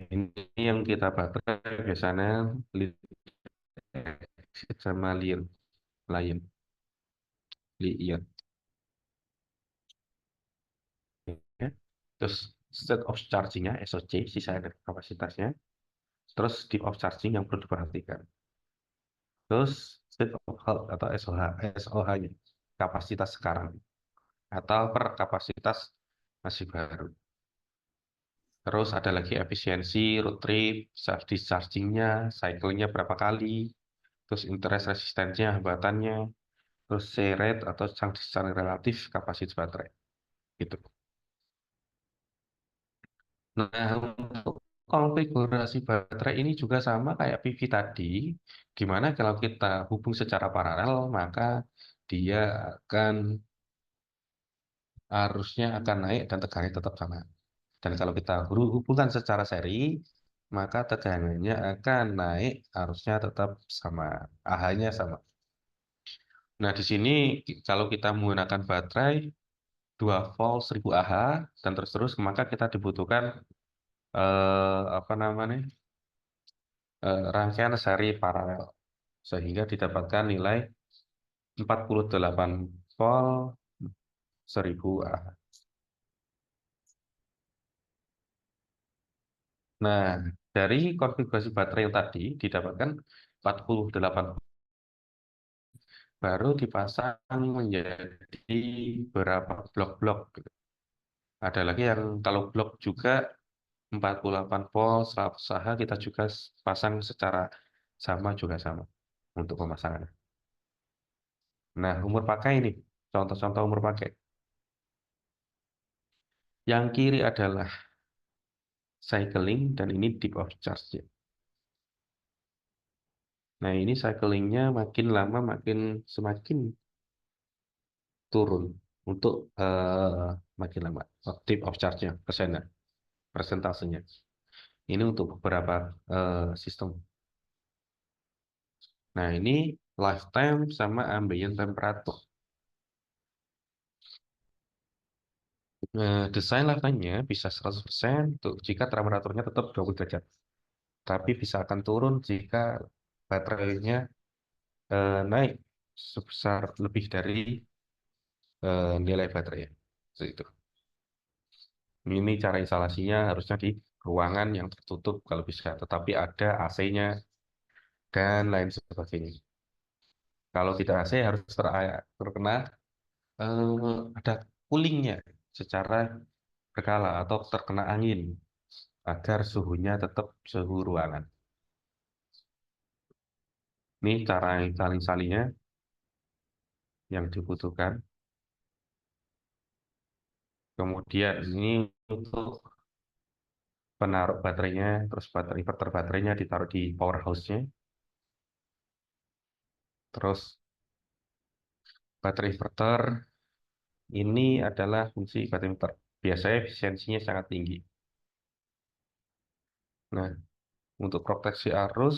ini yang kita baterai biasanya lead acid sama lion, li-ion. Ya. Terus state of charging-nya SOC, sisa energi kapasitasnya. Terus state of charging yang perlu diperhatikan. Terus state of health atau SOH-nya, kapasitas sekarang atau per kapasitas masih baru. Terus ada lagi efisiensi, road trip, self discharging-nya, cycle-nya berapa kali, terus interest resistensinya, hambatannya, terus C rate atau charge discharge relatif kapasitas baterai. Gitu. Nah, untuk konfigurasi baterai ini juga sama kayak PV tadi, gimana kalau kita hubung secara paralel, maka dia akan arusnya akan naik dan tegangannya tetap sama. Dan kalau kita hubungkan secara seri, maka tegangannya akan naik, arusnya tetap sama, AH-nya sama. Nah, di sini kalau kita menggunakan baterai 2 volt 1000 Ah dan terus-terus, maka kita dibutuhkan apa namanya? Rangkaian seri paralel sehingga didapatkan nilai 48 volt 1000 Ah. Nah, dari konfigurasi baterai yang tadi didapatkan 48 baru dipasang menjadi beberapa blok-blok gitu. Ada lagi yang kalau blok juga 48 volt 100 Ah kita juga pasang secara sama juga sama untuk pemasangan. Nah, umur pakai ini, contoh-contoh umur pakai. Yang kiri adalah cycling dan ini deep of charge. Nah, ini cyclingnya makin lama makin semakin turun untuk makin lama. Deep of charge-nya, persentasenya. Ini untuk beberapa sistem. Nah, ini lifetime sama ambient temperature. Desain lifetime-nya bisa 100% untuk jika temperaturnya tetap 20 derajat. Tapi bisa akan turun jika baterainya naik sebesar lebih dari nilai baterai. Seperti itu. Ini cara instalasinya harusnya di ruangan yang tertutup kalau bisa, tetapi ada AC-nya dan lain sebagainya. Kalau tidak AC harus terkena ada coolingnya secara berkala atau terkena angin agar suhunya tetap suhu ruangan. Ini cara saling-salingnya yang dibutuhkan. Kemudian ini untuk penaruh baterainya, terus inverter baterainya ditaruh di powerhouse-nya. Terus baterai inverter ini adalah fungsi baterai inverter. Biasanya efisiensinya sangat tinggi. Nah, untuk proteksi arus,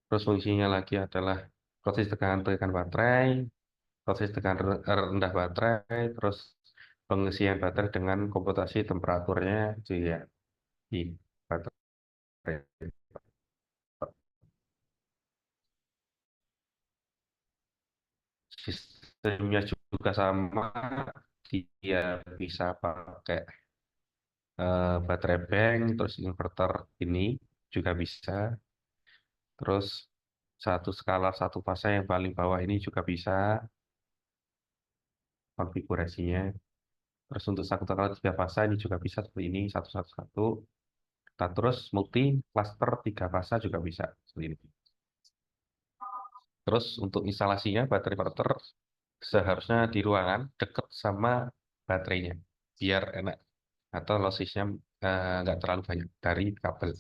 terus fungsinya lagi adalah proses tegangan baterai, proses tegangan rendah baterai, terus pengisian baterai dengan komputasi temperaturnya juga di baterai. Sistemnya juga sama, dia bisa pakai baterai bank, terus inverter ini juga bisa. Terus satu skala satu fase yang paling bawah ini juga bisa konfigurasinya. Terus untuk satu skala tiga fase ini juga bisa seperti ini satu satu satu. Dan terus multi cluster tiga fase juga bisa seperti ini. Terus untuk instalasinya baterai inverter seharusnya di ruangan dekat sama baterainya biar enak atau lossesnya nggak terlalu banyak dari kabel.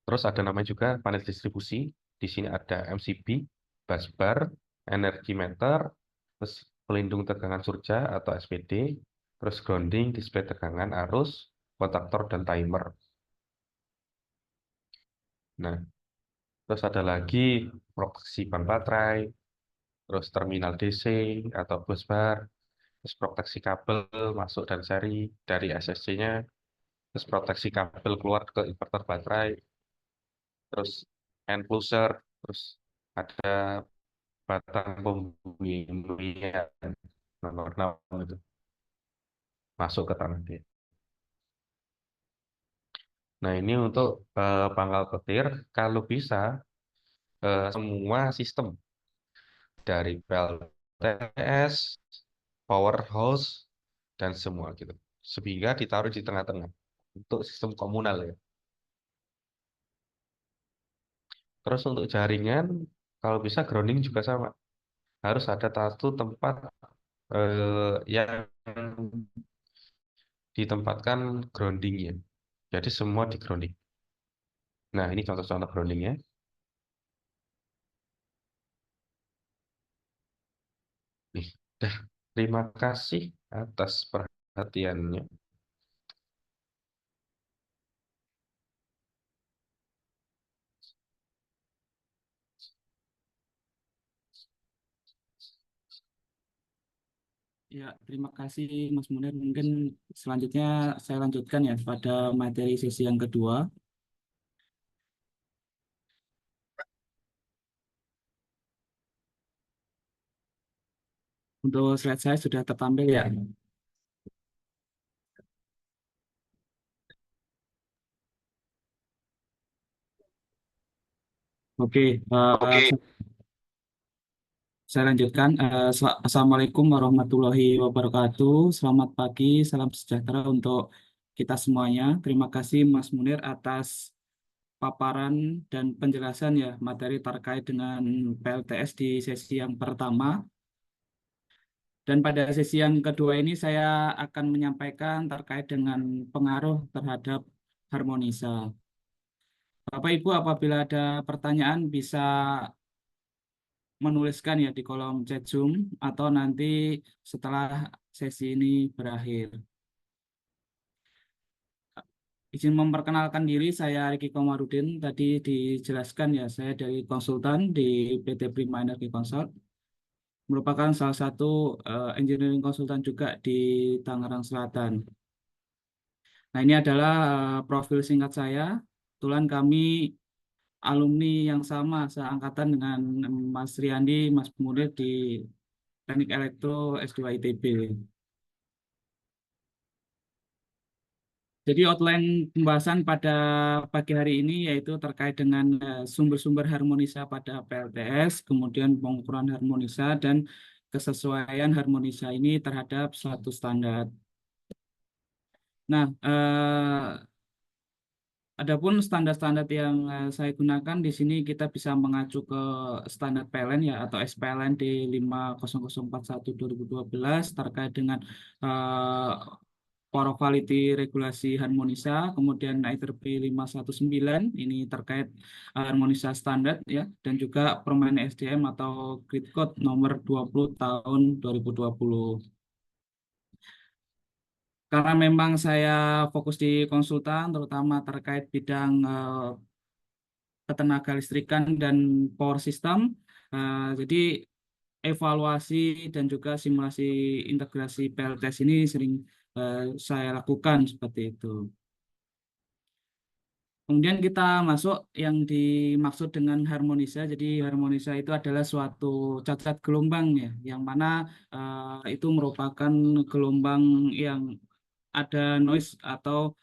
Terus ada namanya juga panel distribusi. Di sini ada MCB, busbar, energi meter, terus pelindung tegangan surja atau SPD, terus grounding, display tegangan arus, kontaktor dan timer. Nah, terus ada lagi proteksi ban baterai, terus terminal DC atau bus bar, terus proteksi kabel masuk dan seri dari SSC-nya, terus proteksi kabel keluar ke inverter baterai, terus enclosure, terus ada batang pembimbingan nomor 6 itu masuk ke tanah dia. Nah, ini untuk pangkal petir, kalau bisa semua sistem dari PLTS, powerhouse, dan semua gitu. Sehingga ditaruh di tengah-tengah untuk sistem komunal ya. Terus untuk jaringan, kalau bisa grounding juga sama. Harus ada satu tempat yang ditempatkan groundingnya. Jadi semua di grounding. Nah, ini contoh-contoh groundingnya. Nih, dah. Terima kasih atas perhatiannya. Ya, terima kasih Mas Munir. Mungkin selanjutnya saya lanjutkan ya pada materi sesi yang kedua. Untuk slide saya sudah tertampil ya. Oke, saya lanjutkan. Assalamualaikum warahmatullahi wabarakatuh. Selamat pagi, salam sejahtera untuk kita semuanya. Terima kasih Mas Munir atas paparan dan penjelasan ya materi terkait dengan PLTS di sesi yang pertama. Dan pada sesi yang kedua ini saya akan menyampaikan terkait dengan pengaruh terhadap harmonisa. Bapak Ibu apabila ada pertanyaan bisa menuliskan ya di kolom chat Zoom atau nanti setelah sesi ini berakhir. Izin memperkenalkan diri, saya Riki Komarudin. Tadi dijelaskan ya, saya dari konsultan di PT Prima Energy Consult, merupakan salah satu engineering konsultan juga di Tangerang Selatan. Nah, ini adalah profil singkat saya. Kebetulan kami alumni yang sama, seangkatan dengan Mas Riyandi, Mas Munir di Teknik Elektro S2 ITB. Jadi outline pembahasan pada pagi hari ini yaitu terkait dengan sumber-sumber harmonisa pada PLTS, kemudian pengukuran harmonisa dan kesesuaian harmonisa ini terhadap suatu standar. Nah, adapun standar-standar yang saya gunakan di sini kita bisa mengacu ke standar PLN ya atau SPLN D 50041/2012 terkait dengan Power Quality Regulasi Harmonisa, kemudian ITRP 519 ini terkait harmonisa standar ya dan juga Permen SDM atau Grid Code nomor 20 tahun 2020. Karena memang saya fokus di konsultan, terutama terkait bidang ketenaga listrikan dan power system. Jadi evaluasi dan juga simulasi integrasi PLTS ini sering saya lakukan seperti itu. Kemudian kita masuk yang dimaksud dengan harmonisa. Jadi harmonisa itu adalah suatu cacat gelombang ya, yang mana itu merupakan gelombang yang ada noise atau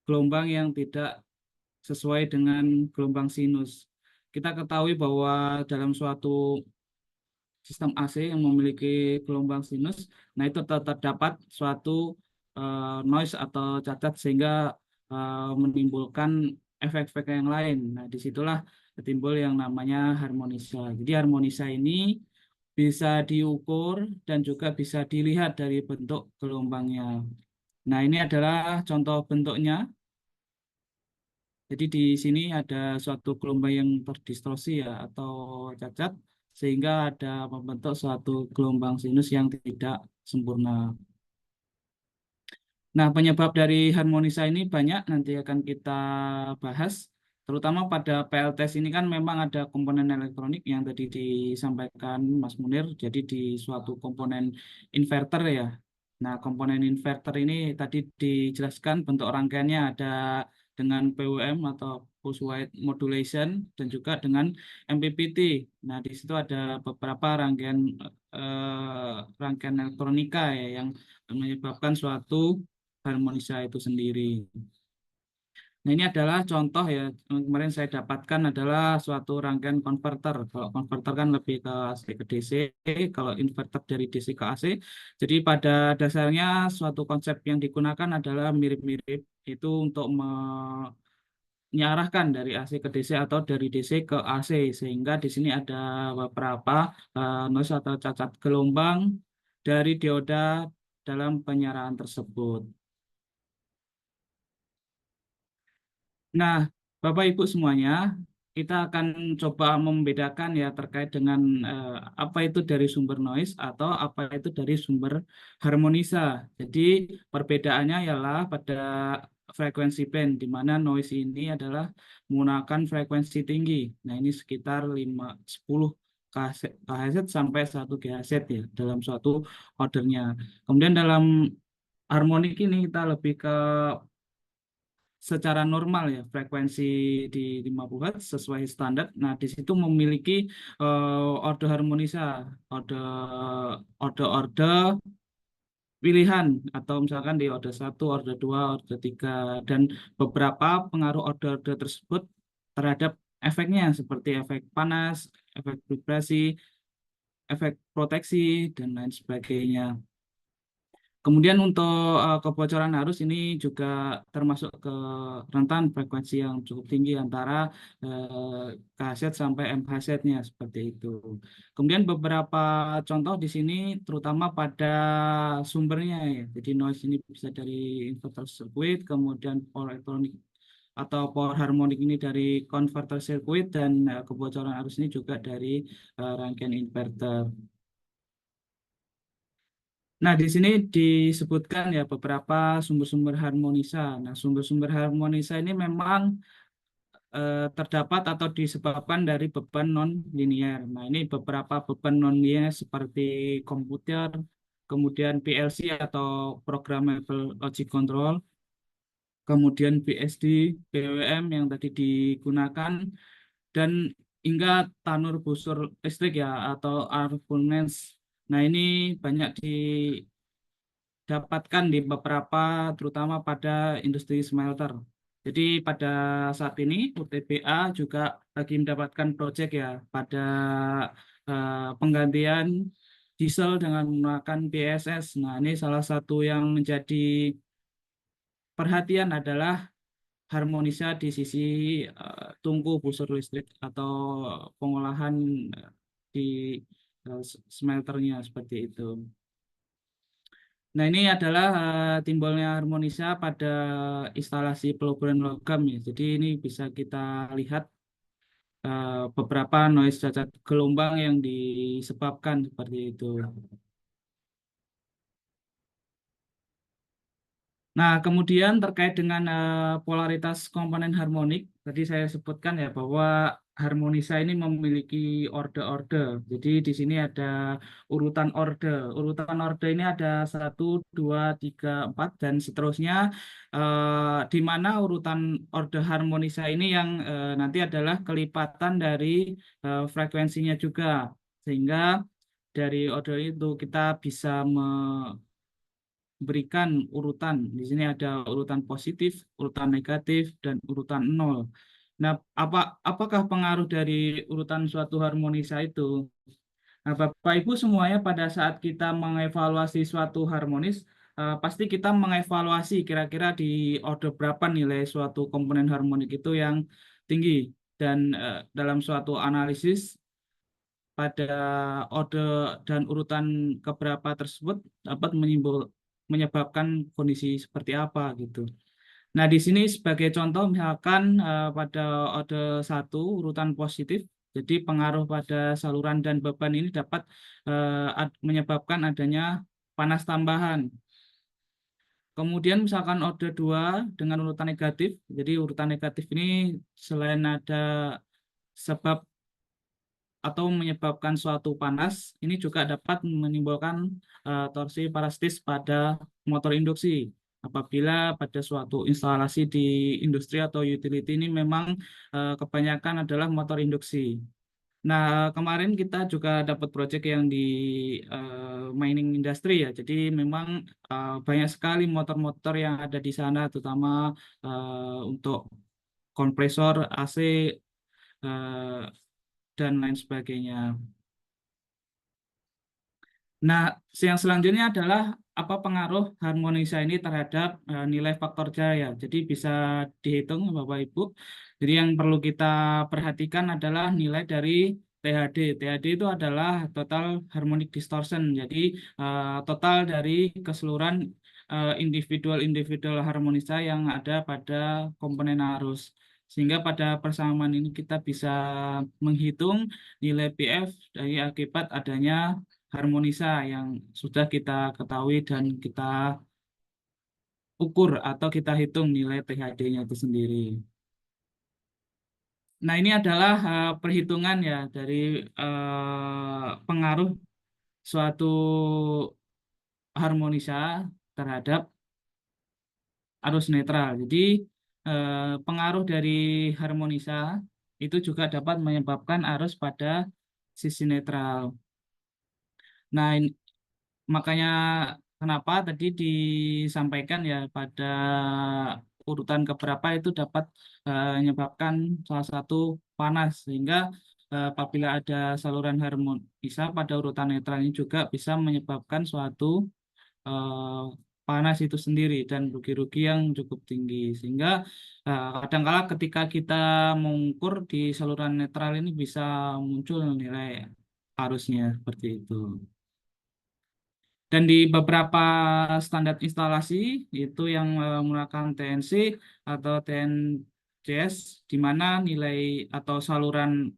gelombang yang tidak sesuai dengan gelombang sinus. Kita ketahui bahwa dalam suatu sistem AC yang memiliki gelombang sinus, nah itu terdapat suatu noise atau cacat sehingga menimbulkan efek-efek yang lain. Nah, disitulah timbul yang namanya harmonisa. Jadi harmonisa ini bisa diukur dan juga bisa dilihat dari bentuk gelombangnya. Nah, ini adalah contoh bentuknya. Jadi di sini ada suatu gelombang yang terdistorsi ya atau cacat sehingga ada membentuk suatu gelombang sinus yang tidak sempurna. Nah, penyebab dari harmonisa ini banyak nanti akan kita bahas. Terutama pada PLTS ini kan memang ada komponen elektronik yang tadi disampaikan Mas Munir, jadi di suatu komponen inverter ya. Nah, komponen inverter ini tadi dijelaskan bentuk rangkaiannya ada dengan PWM atau pulse width modulation dan juga dengan MPPT. Nah, di situ ada beberapa rangkaian elektronika ya yang menyebabkan suatu harmonisa itu sendiri. Nah, ini adalah contoh ya, yang kemarin saya dapatkan adalah suatu rangkaian konverter. Kalau konverter kan lebih ke AC ke DC, kalau inverter dari DC ke AC. Jadi pada dasarnya suatu konsep yang digunakan adalah mirip-mirip itu untuk menyarahkan dari AC ke DC atau dari DC ke AC. Sehingga di sini ada beberapa noise atau cacat gelombang dari dioda dalam penyarahan tersebut. Nah, Bapak Ibu semuanya, kita akan coba membedakan ya terkait dengan apa itu dari sumber noise atau apa itu dari sumber harmonisa. Jadi perbedaannya ialah pada frekuensi band, di mana noise ini adalah menggunakan frekuensi tinggi. Nah, ini sekitar 10 kHz sampai 1 GHz ya dalam suatu ordernya. Kemudian dalam harmonik ini kita lebih ke secara normal ya frekuensi di 50 Hz sesuai standar. Nah, di situ memiliki order harmonisa, order order pilihan atau misalkan di order 1, order 2, order 3 dan beberapa pengaruh order tersebut terhadap efeknya seperti efek panas, efek vibrasi, efek proteksi dan lain sebagainya. Kemudian untuk kebocoran arus ini juga termasuk ke rentan frekuensi yang cukup tinggi antara KHZ sampai MHZ-nya seperti itu. Kemudian beberapa contoh di sini terutama pada sumbernya ya. Jadi noise ini bisa dari inverter circuit, kemudian power elektronik atau power harmonic ini dari converter circuit dan kebocoran arus ini juga dari rangkaian inverter. Nah, di sini disebutkan ya beberapa sumber-sumber harmonisa. Nah, sumber-sumber harmonisa ini memang terdapat atau disebabkan dari beban non-linear. Nah, ini beberapa beban non-linear seperti komputer, kemudian PLC atau Programmable Logic Control, kemudian BSD, BWM yang tadi digunakan, dan hingga tanur busur listrik ya atau arc furnace. Nah, ini banyak dapatkan di beberapa, terutama pada industri smelter. Jadi pada saat ini UTBA juga lagi mendapatkan proyek ya pada penggantian diesel dengan menggunakan BSS. Nah, ini salah satu yang menjadi perhatian adalah harmonisa di sisi tungku busur listrik atau pengolahan di smelternya seperti itu. Nah, ini adalah timbulnya harmonisa pada instalasi peluburan logam ya. Jadi ini bisa kita lihat beberapa noise cacat gelombang yang disebabkan seperti itu. Nah, kemudian terkait dengan polaritas komponen harmonik, tadi saya sebutkan ya bahwa harmonisa ini memiliki order-order. Jadi di sini ada urutan order. Urutan order ini ada 1, 2, 3, 4 dan seterusnya. Di mana urutan order harmonisa ini yang nanti adalah kelipatan dari frekuensinya juga. Sehingga dari order itu kita bisa berikan urutan. Di sini ada urutan positif, urutan negatif, dan urutan 0. Nah, apakah pengaruh dari urutan suatu harmonisa itu? Nah, Bapak Ibu semuanya pada saat kita mengevaluasi suatu harmonis, pasti kita mengevaluasi kira-kira di order berapa nilai suatu komponen harmonik itu yang tinggi. Dan dalam suatu analisis pada order dan urutan keberapa tersebut dapat menyebabkan kondisi seperti apa gitu. Nah, di sini sebagai contoh misalkan pada order 1 urutan positif, jadi pengaruh pada saluran dan beban ini dapat menyebabkan adanya panas tambahan. Kemudian misalkan order 2 dengan urutan negatif, jadi urutan negatif ini selain ada sebab atau menyebabkan suatu panas, ini juga dapat menimbulkan torsi parasitis pada motor induksi. Apabila pada suatu instalasi di industri atau utility ini memang kebanyakan adalah motor induksi. Nah, kemarin kita juga dapat proyek yang di mining industry ya. Jadi memang banyak sekali motor-motor yang ada di sana, terutama untuk kompresor, AC, eh, dan lain sebagainya. Nah, yang selanjutnya adalah apa pengaruh harmonisa ini terhadap nilai faktor jaya. Jadi bisa dihitung Bapak Ibu. Jadi yang perlu kita perhatikan adalah nilai dari THD. THD itu adalah total harmonic distortion. Jadi total dari keseluruhan individual harmonisa yang ada pada komponen arus. Sehingga pada persamaan ini kita bisa menghitung nilai PF dari akibat adanya harmonisa yang sudah kita ketahui dan kita ukur atau kita hitung nilai THD-nya itu sendiri. Nah, ini adalah perhitungan ya dari pengaruh suatu harmonisa terhadap arus netral. Jadi, pengaruh dari harmonisa itu juga dapat menyebabkan arus pada sisi netral. Nah, makanya kenapa tadi disampaikan ya pada urutan keberapa itu dapat menyebabkan salah satu panas sehingga apabila ada saluran harmonisa pada urutan netral ini juga bisa menyebabkan suatu eh, panas itu sendiri dan rugi-rugi yang cukup tinggi sehingga kadangkala ketika kita mengukur di saluran netral ini bisa muncul nilai arusnya seperti itu. Dan di beberapa standar instalasi itu yang menggunakan TNC atau TNCS, di mana nilai atau saluran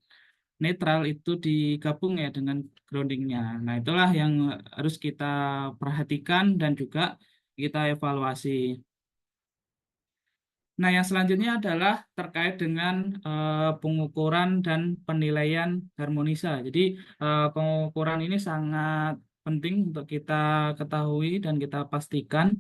netral itu digabung ya dengan groundingnya. Nah, itulah yang harus kita perhatikan dan juga kita evaluasi. Nah, yang selanjutnya adalah terkait dengan pengukuran dan penilaian harmonisa. Jadi, pengukuran ini sangat penting untuk kita ketahui dan kita pastikan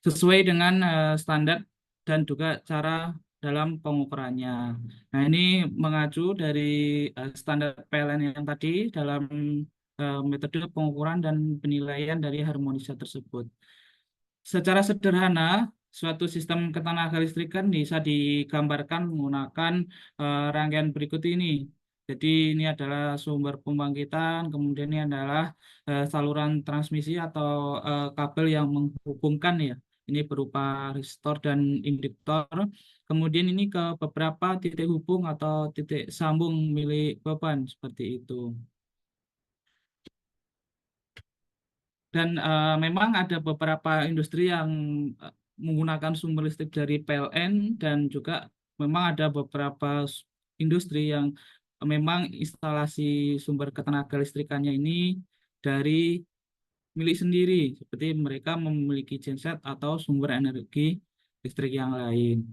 sesuai dengan standar dan juga cara dalam pengukurannya. Nah, ini mengacu dari standar PLN yang tadi dalam metode pengukuran dan penilaian dari harmonisa tersebut. Secara sederhana, suatu sistem ketenaga listrikan bisa digambarkan menggunakan rangkaian berikut ini. Jadi ini adalah sumber pembangkitan, kemudian ini adalah saluran transmisi atau kabel yang menghubungkan ya. Ini berupa resistor dan induktor. Kemudian ini ke beberapa titik hubung atau titik sambung milik beban seperti itu. Dan memang ada beberapa industri yang menggunakan sumber listrik dari PLN dan juga memang ada beberapa industri yang memang instalasi sumber ketenaga listrikannya ini dari milik sendiri, seperti mereka memiliki genset atau sumber energi listrik yang lain.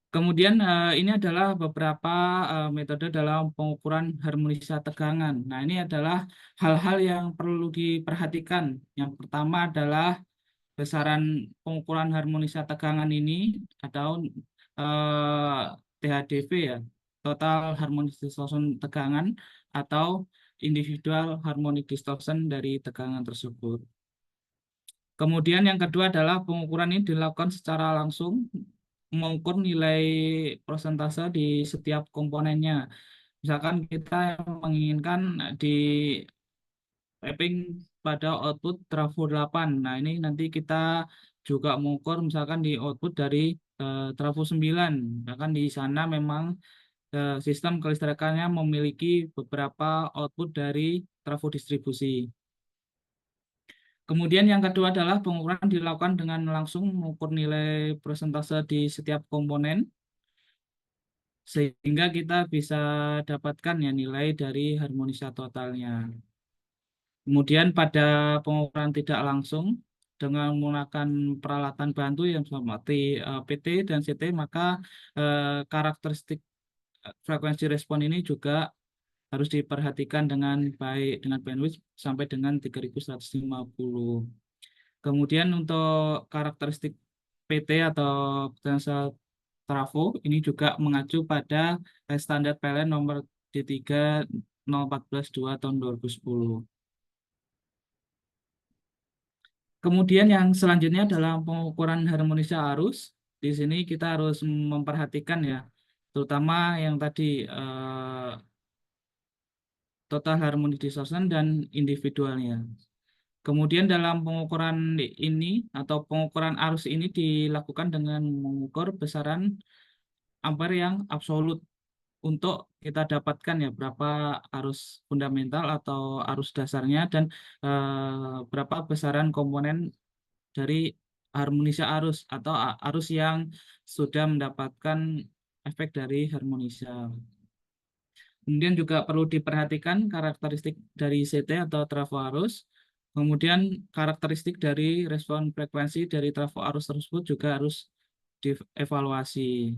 Kemudian ini adalah beberapa metode dalam pengukuran harmonisa tegangan. Nah, ini adalah hal-hal yang perlu diperhatikan. Yang pertama adalah besaran pengukuran harmonisa tegangan ini atau THDV ya, total harmonic distortion tegangan atau individual harmonic distortion dari tegangan tersebut. Kemudian yang kedua adalah pengukuran ini dilakukan secara langsung mengukur nilai persentase di setiap komponennya. Misalkan kita menginginkan di mapping pada output trafo 8. Nah, ini nanti kita juga mengukur misalkan di output dari trafo 9. Misalkan di sana memang sistem kelistrikannya memiliki beberapa output dari trafo distribusi. Kemudian yang kedua adalah pengukuran dilakukan dengan langsung mengukur nilai persentase di setiap komponen sehingga kita bisa dapatkan ya nilai dari harmonisa totalnya. Kemudian pada pengukuran tidak langsung dengan menggunakan peralatan bantu yang seperti PT dan CT, maka karakteristik frekuensi respon ini juga harus diperhatikan dengan baik dengan bandwidth sampai dengan 3150. Kemudian untuk karakteristik PT atau potential trafo ini juga mengacu pada standar PLN nomor D3 0142 tahun 2010. Kemudian yang selanjutnya adalah pengukuran harmonisasi arus. Di sini kita harus memperhatikan ya, terutama yang tadi total harmonic distortion dan individualnya. Kemudian dalam pengukuran ini atau pengukuran arus ini dilakukan dengan mengukur besaran ampere yang absolut untuk kita dapatkan ya berapa arus fundamental atau arus dasarnya dan berapa besaran komponen dari harmonisa arus atau arus yang sudah mendapatkan efek dari harmonisa. Kemudian juga perlu diperhatikan karakteristik dari CT atau trafo arus. Kemudian karakteristik dari respon frekuensi dari trafo arus tersebut juga harus dievaluasi.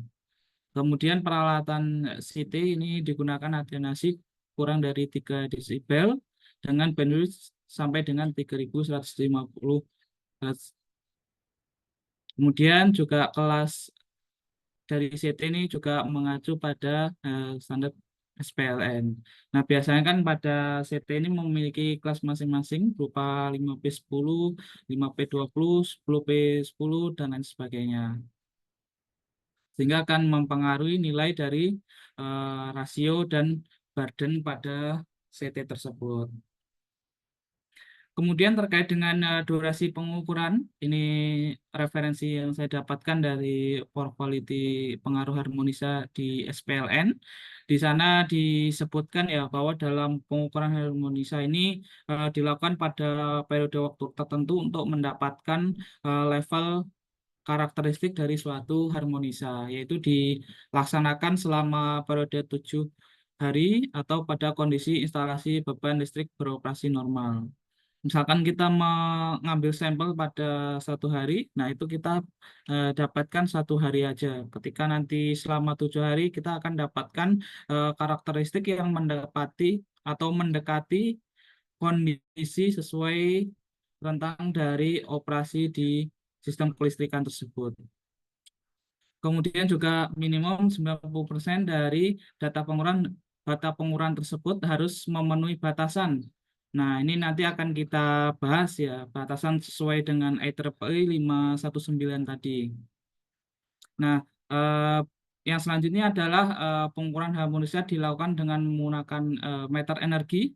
Kemudian peralatan CT ini digunakan atenuasi kurang dari 3 desibel dengan bandwidth sampai dengan 3150 Hz. Kemudian juga kelas dari CT ini juga mengacu pada standar SPLN. Nah, biasanya kan pada CT ini memiliki kelas masing-masing berupa 5P10, 5P20, 10P10, dan lain sebagainya. Sehingga akan mempengaruhi nilai dari rasio dan burden pada CT tersebut. Kemudian terkait dengan durasi pengukuran, ini referensi yang saya dapatkan dari Power Quality Pengaruh Harmonisa di SPLN. Di sana disebutkan ya bahwa dalam pengukuran harmonisa ini dilakukan pada periode waktu tertentu untuk mendapatkan level karakteristik dari suatu harmonisa, yaitu dilaksanakan selama periode 7 hari atau pada kondisi instalasi beban listrik beroperasi normal. Misalkan kita mengambil sampel pada 1 hari, nah itu kita dapatkan 1 hari aja. Ketika nanti selama 7 hari kita akan dapatkan karakteristik yang mendapati atau mendekati kondisi sesuai rentang dari operasi di sistem kelistrikan tersebut. Kemudian juga minimum 90% dari data pengukuran tersebut harus memenuhi batasan. Nah, ini nanti akan kita bahas ya, batasan sesuai dengan IEEE 519 tadi. Nah, yang selanjutnya adalah pengukuran harmonisasi dilakukan dengan menggunakan meter energi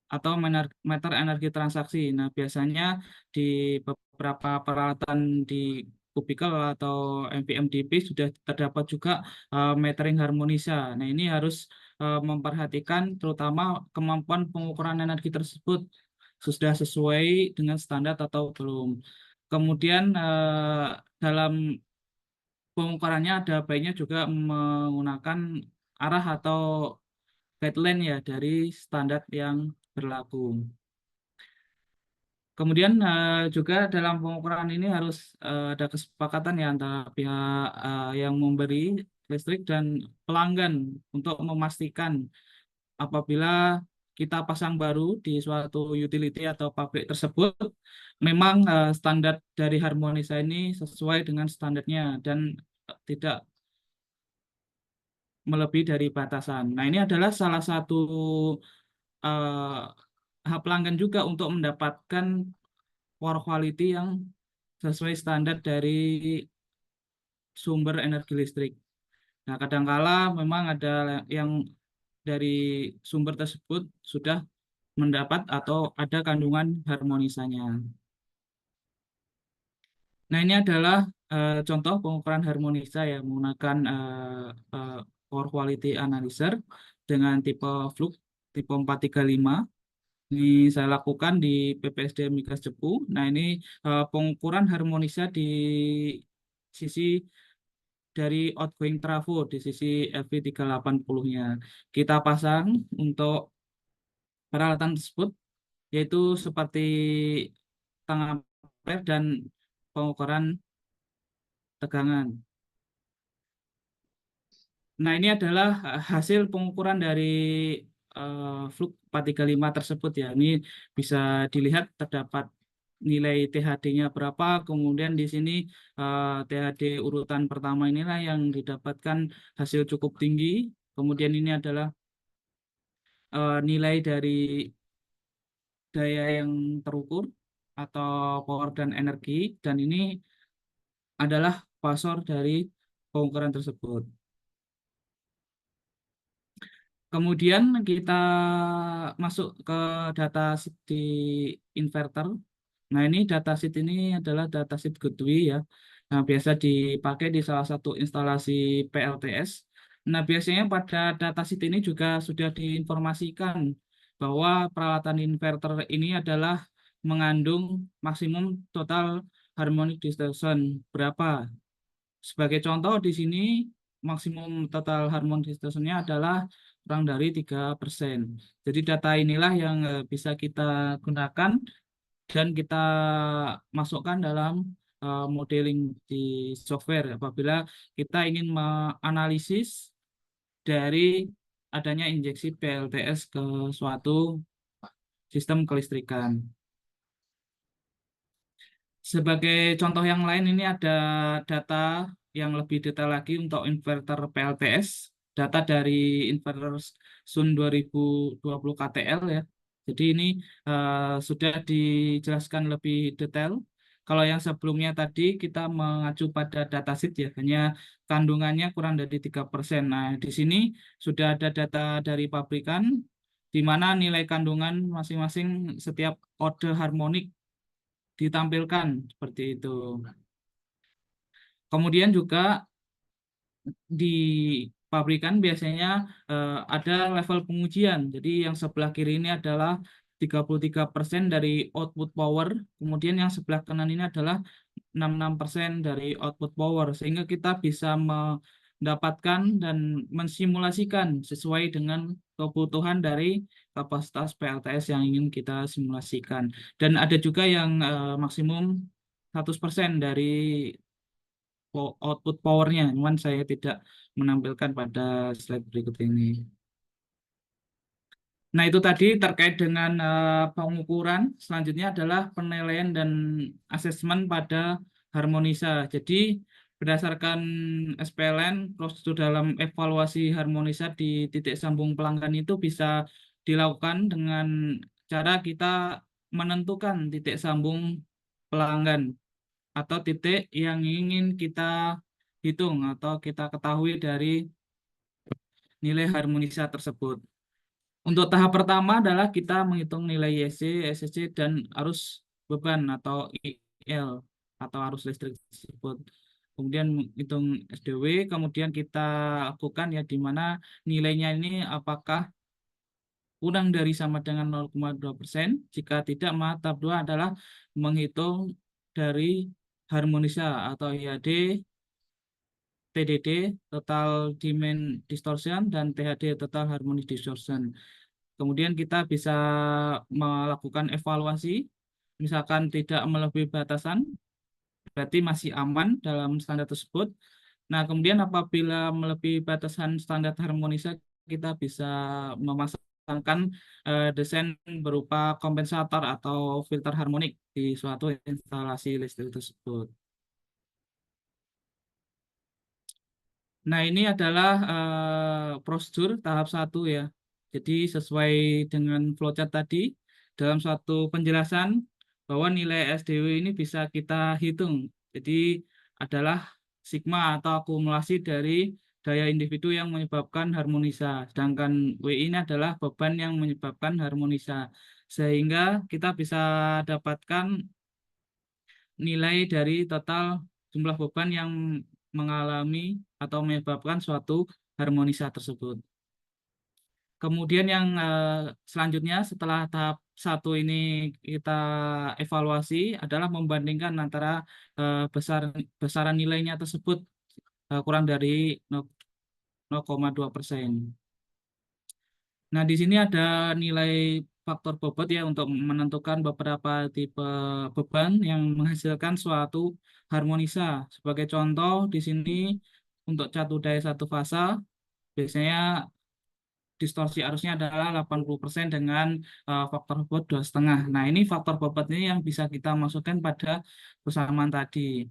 atau meter energi transaksi. Nah, biasanya di beberapa peralatan di kubikel atau MPMDP sudah terdapat juga metering harmonisa. Nah, ini harus memperhatikan terutama kemampuan pengukuran energi tersebut sudah sesuai dengan standar atau belum. Kemudian dalam pengukurannya ada baiknya juga menggunakan arah atau guideline ya dari standar yang berlaku. Kemudian juga dalam pengukuran ini harus ada kesepakatan ya antara pihak yang memberi listrik dan pelanggan untuk memastikan apabila kita pasang baru di suatu utility atau pabrik tersebut, memang standar dari harmonisa ini sesuai dengan standarnya dan tidak melebihi dari batasan. Nah, ini adalah salah satu hak pelanggan juga untuk mendapatkan power quality yang sesuai standar dari sumber energi listrik. Nah, kadangkala memang ada yang dari sumber tersebut sudah mendapat atau ada kandungan harmonisanya. Nah, ini adalah contoh pengukuran harmonisa ya menggunakan power quality analyzer dengan tipe Fluke tipe 435. Ini saya lakukan di PPSD Migas Cepu. Nah, ini pengukuran harmonisa di sisi dari outgoing trafo di sisi LV380-nya. Kita pasang untuk peralatan tersebut yaitu seperti tengah ampere dan pengukuran tegangan. Nah, ini adalah hasil pengukuran dari fluk 435 tersebut ya. Ini bisa dilihat terdapat nilai THD-nya berapa, kemudian di sini THD urutan pertama inilah yang didapatkan hasil cukup tinggi. Kemudian ini adalah nilai dari daya yang terukur atau power dan energi, dan ini adalah pasor dari pengukuran tersebut. Kemudian kita masuk ke data sheet di inverter. Nah, ini data sheet ini adalah data sheet Goodwi ya. Nah, biasa dipakai di salah satu instalasi PLTS. Nah, biasanya pada data sheet ini juga sudah diinformasikan bahwa peralatan inverter ini adalah mengandung maksimum total harmonic distortion berapa. Sebagai contoh di sini maksimum total harmonic distortion-nya adalah kurang dari 3%. Jadi data inilah yang bisa kita gunakan dan kita masukkan dalam modeling di software apabila kita ingin menganalisis dari adanya injeksi PLTS ke suatu sistem kelistrikan. Sebagai contoh yang lain, ini ada data yang lebih detail lagi untuk inverter PLTS, data dari inverter Sun 2020 KTL ya. Jadi ini sudah dijelaskan lebih detail. Kalau yang sebelumnya tadi kita mengacu pada datasheet ya, hanya kandungannya kurang dari 3%. Nah, di sini sudah ada data dari pabrikan, di mana nilai kandungan masing-masing setiap ode harmonik ditampilkan seperti itu. Kemudian juga di pabrikan biasanya ada level pengujian. Jadi yang sebelah kiri ini adalah 33% dari output power, kemudian yang sebelah kanan ini adalah 66% dari output power, sehingga kita bisa mendapatkan dan mensimulasikan sesuai dengan kebutuhan dari kapasitas PLTS yang ingin kita simulasikan. Dan ada juga yang maksimum 100% dari output powernya, cuman saya tidak menampilkan pada slide berikut ini. Nah, itu tadi terkait dengan pengukuran. Selanjutnya adalah penilaian dan asesmen pada harmonisa. Jadi, berdasarkan SPLN, prosedur dalam evaluasi harmonisa di titik sambung pelanggan itu bisa dilakukan dengan cara kita menentukan titik sambung pelanggan atau titik yang ingin kita hitung atau kita ketahui dari nilai harmonisa tersebut. Untuk tahap pertama adalah kita menghitung nilai YC, SSC, dan arus beban atau IL atau arus listrik tersebut. Kemudian menghitung SDW, kemudian kita lakukan ya di mana nilainya ini apakah kurang dari sama dengan 0,2%. Jika tidak, maka tahap 2 adalah menghitung dari harmonisa atau IAD, TDD, total demand distortion, dan THD, total harmonic distortion. Kemudian kita bisa melakukan evaluasi, misalkan tidak melebihi batasan, berarti masih aman dalam standar tersebut. Nah, kemudian apabila melebihi batasan standar harmonisa, kita bisa memasangkan desain berupa kompensator atau filter harmonik di suatu instalasi listrik tersebut. Nah, ini adalah prosedur tahap 1 ya. Jadi sesuai dengan flowchart tadi, dalam suatu penjelasan bahwa nilai SDW ini bisa kita hitung. Jadi adalah sigma atau akumulasi dari daya individu yang menyebabkan harmonisa. Sedangkan W ini adalah beban yang menyebabkan harmonisa. Sehingga kita bisa dapatkan nilai dari total jumlah beban yang mengalami atau menyebabkan suatu harmonisa tersebut. Kemudian yang selanjutnya setelah tahap 1 ini kita evaluasi adalah membandingkan antara besaran nilainya tersebut kurang dari 0,2%. Nah, di sini ada nilai faktor bobot ya untuk menentukan beberapa tipe beban yang menghasilkan suatu harmonisa. Sebagai contoh di sini untuk catu daya satu fasa biasanya distorsi arusnya adalah 80% dengan faktor bobot 2,5. Nah, ini faktor bobot ini yang bisa kita masukkan pada persamaan tadi.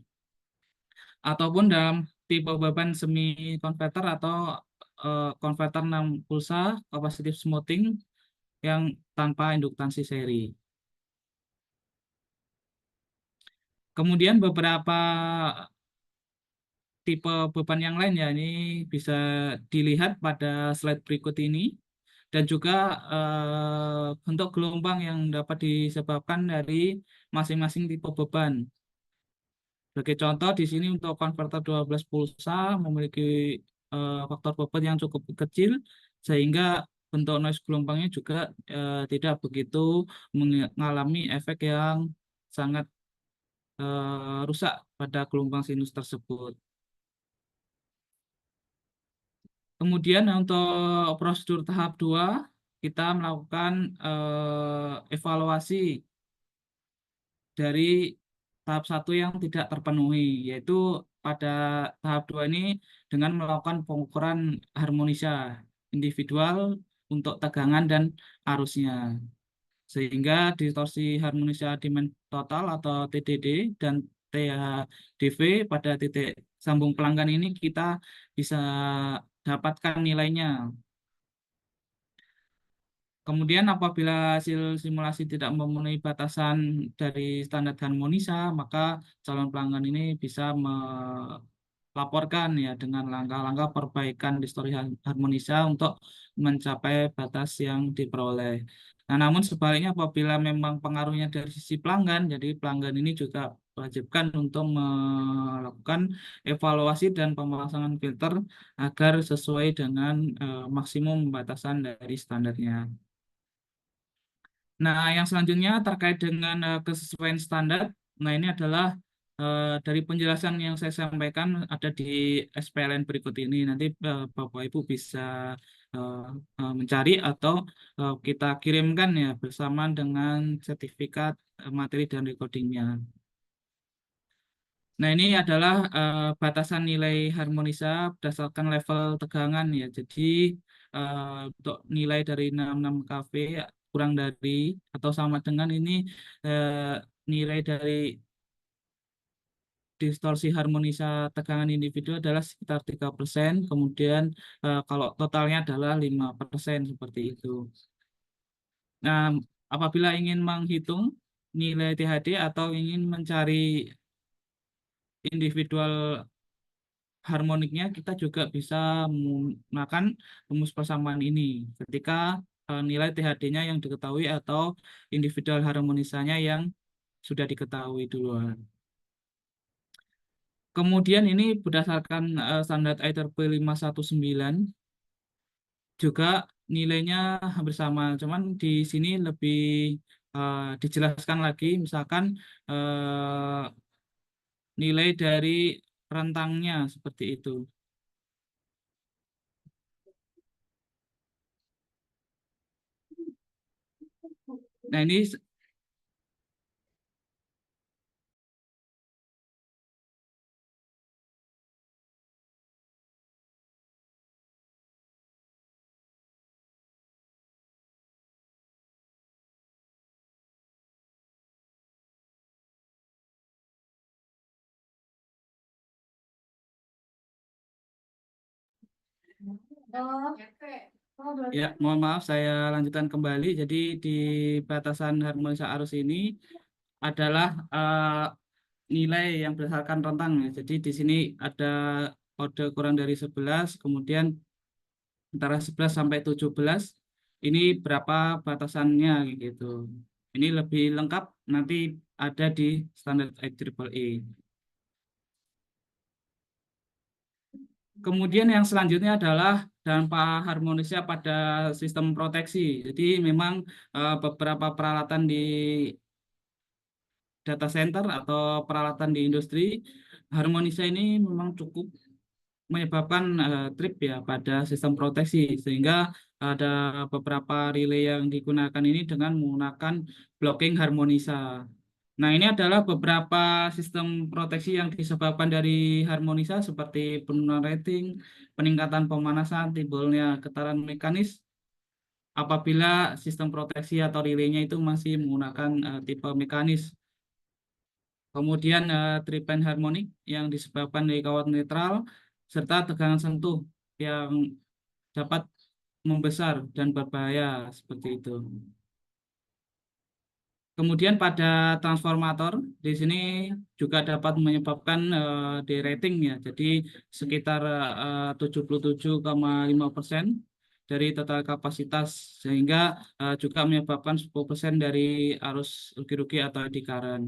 Ataupun dalam tipe beban semi konverter atau konverter 6 pulsa capacitive smoothing yang tanpa induktansi seri. Kemudian beberapa tipe beban yang lain ya, ini bisa dilihat pada slide berikut ini. Dan juga bentuk gelombang yang dapat disebabkan dari masing-masing tipe beban. Sebagai contoh di sini untuk konverter 12 pulsa memiliki faktor bobot yang cukup kecil sehingga bentuk noise gelombangnya juga tidak begitu mengalami efek yang sangat rusak pada gelombang sinus tersebut. Kemudian untuk prosedur tahap 2 kita melakukan evaluasi dari tahap 1 yang tidak terpenuhi, yaitu pada tahap 2 ini dengan melakukan pengukuran harmonisa individual untuk tegangan dan arusnya. Sehingga distorsi harmonisa demand total atau TDD dan THDV pada titik sambung pelanggan ini kita bisa dapatkan nilainya. Kemudian apabila hasil simulasi tidak memenuhi batasan dari standar harmonisa, maka calon pelanggan ini bisa melaporkan ya dengan langkah-langkah perbaikan distorsi harmonisa untuk mencapai batas yang diperoleh. Nah, namun sebaliknya apabila memang pengaruhnya dari sisi pelanggan, jadi pelanggan ini juga wajibkan untuk melakukan evaluasi dan pemasangan filter agar sesuai dengan maksimum batasan dari standarnya. Nah, yang selanjutnya terkait dengan kesesuaian standar. Nah, ini adalah dari penjelasan yang saya sampaikan ada di SPLN berikut ini. Nanti Bapak Ibu bisa mencari atau kita kirimkan ya bersamaan dengan sertifikat materi dan recordingnya. Nah, ini adalah batasan nilai harmonisa berdasarkan level tegangan ya. Jadi untuk nilai dari 66 kV kurang dari atau sama dengan ini nilai dari distorsi harmonisa tegangan individu adalah sekitar 3%, kemudian kalau totalnya adalah 5% seperti itu. Nah, apabila ingin menghitung nilai THD atau ingin mencari individual harmoniknya, kita juga bisa menggunakan rumus persamaan ini ketika nilai THD-nya yang diketahui atau individual harmonisanya yang sudah diketahui duluan. Kemudian ini berdasarkan standar IEEE 519 juga nilainya hampir sama, cuman di sini lebih dijelaskan lagi, misalkan nilai dari rentangnya seperti itu. Nah, ini ya, mohon maaf saya lanjutkan kembali. Jadi di batasan harmonisa arus ini adalah nilai yang berdasarkan rentang ya. Jadi di sini ada kode kurang dari 11, kemudian antara 11 sampai 17 ini berapa batasannya gitu. Ini lebih lengkap nanti ada di standar IEEE. Kemudian yang selanjutnya adalah dampak harmonisnya pada sistem proteksi. Jadi memang beberapa peralatan di data center atau peralatan di industri harmonisa ini memang cukup menyebabkan trip ya pada sistem proteksi, sehingga ada beberapa relay yang digunakan ini dengan menggunakan blocking harmonisa. Nah, ini adalah beberapa sistem proteksi yang disebabkan dari harmonisa seperti penurunan rating, peningkatan pemanasan, timbulnya getaran mekanis apabila sistem proteksi atau relaynya itu masih menggunakan tipe mekanis. Kemudian trip band harmonik yang disebabkan dari kawat netral serta tegangan sentuh yang dapat membesar dan berbahaya seperti itu. Kemudian pada transformator di sini juga dapat menyebabkan derating ya. Jadi sekitar 77,5% dari total kapasitas, sehingga juga menyebabkan 10% dari arus rugi-rugi atau eddy current.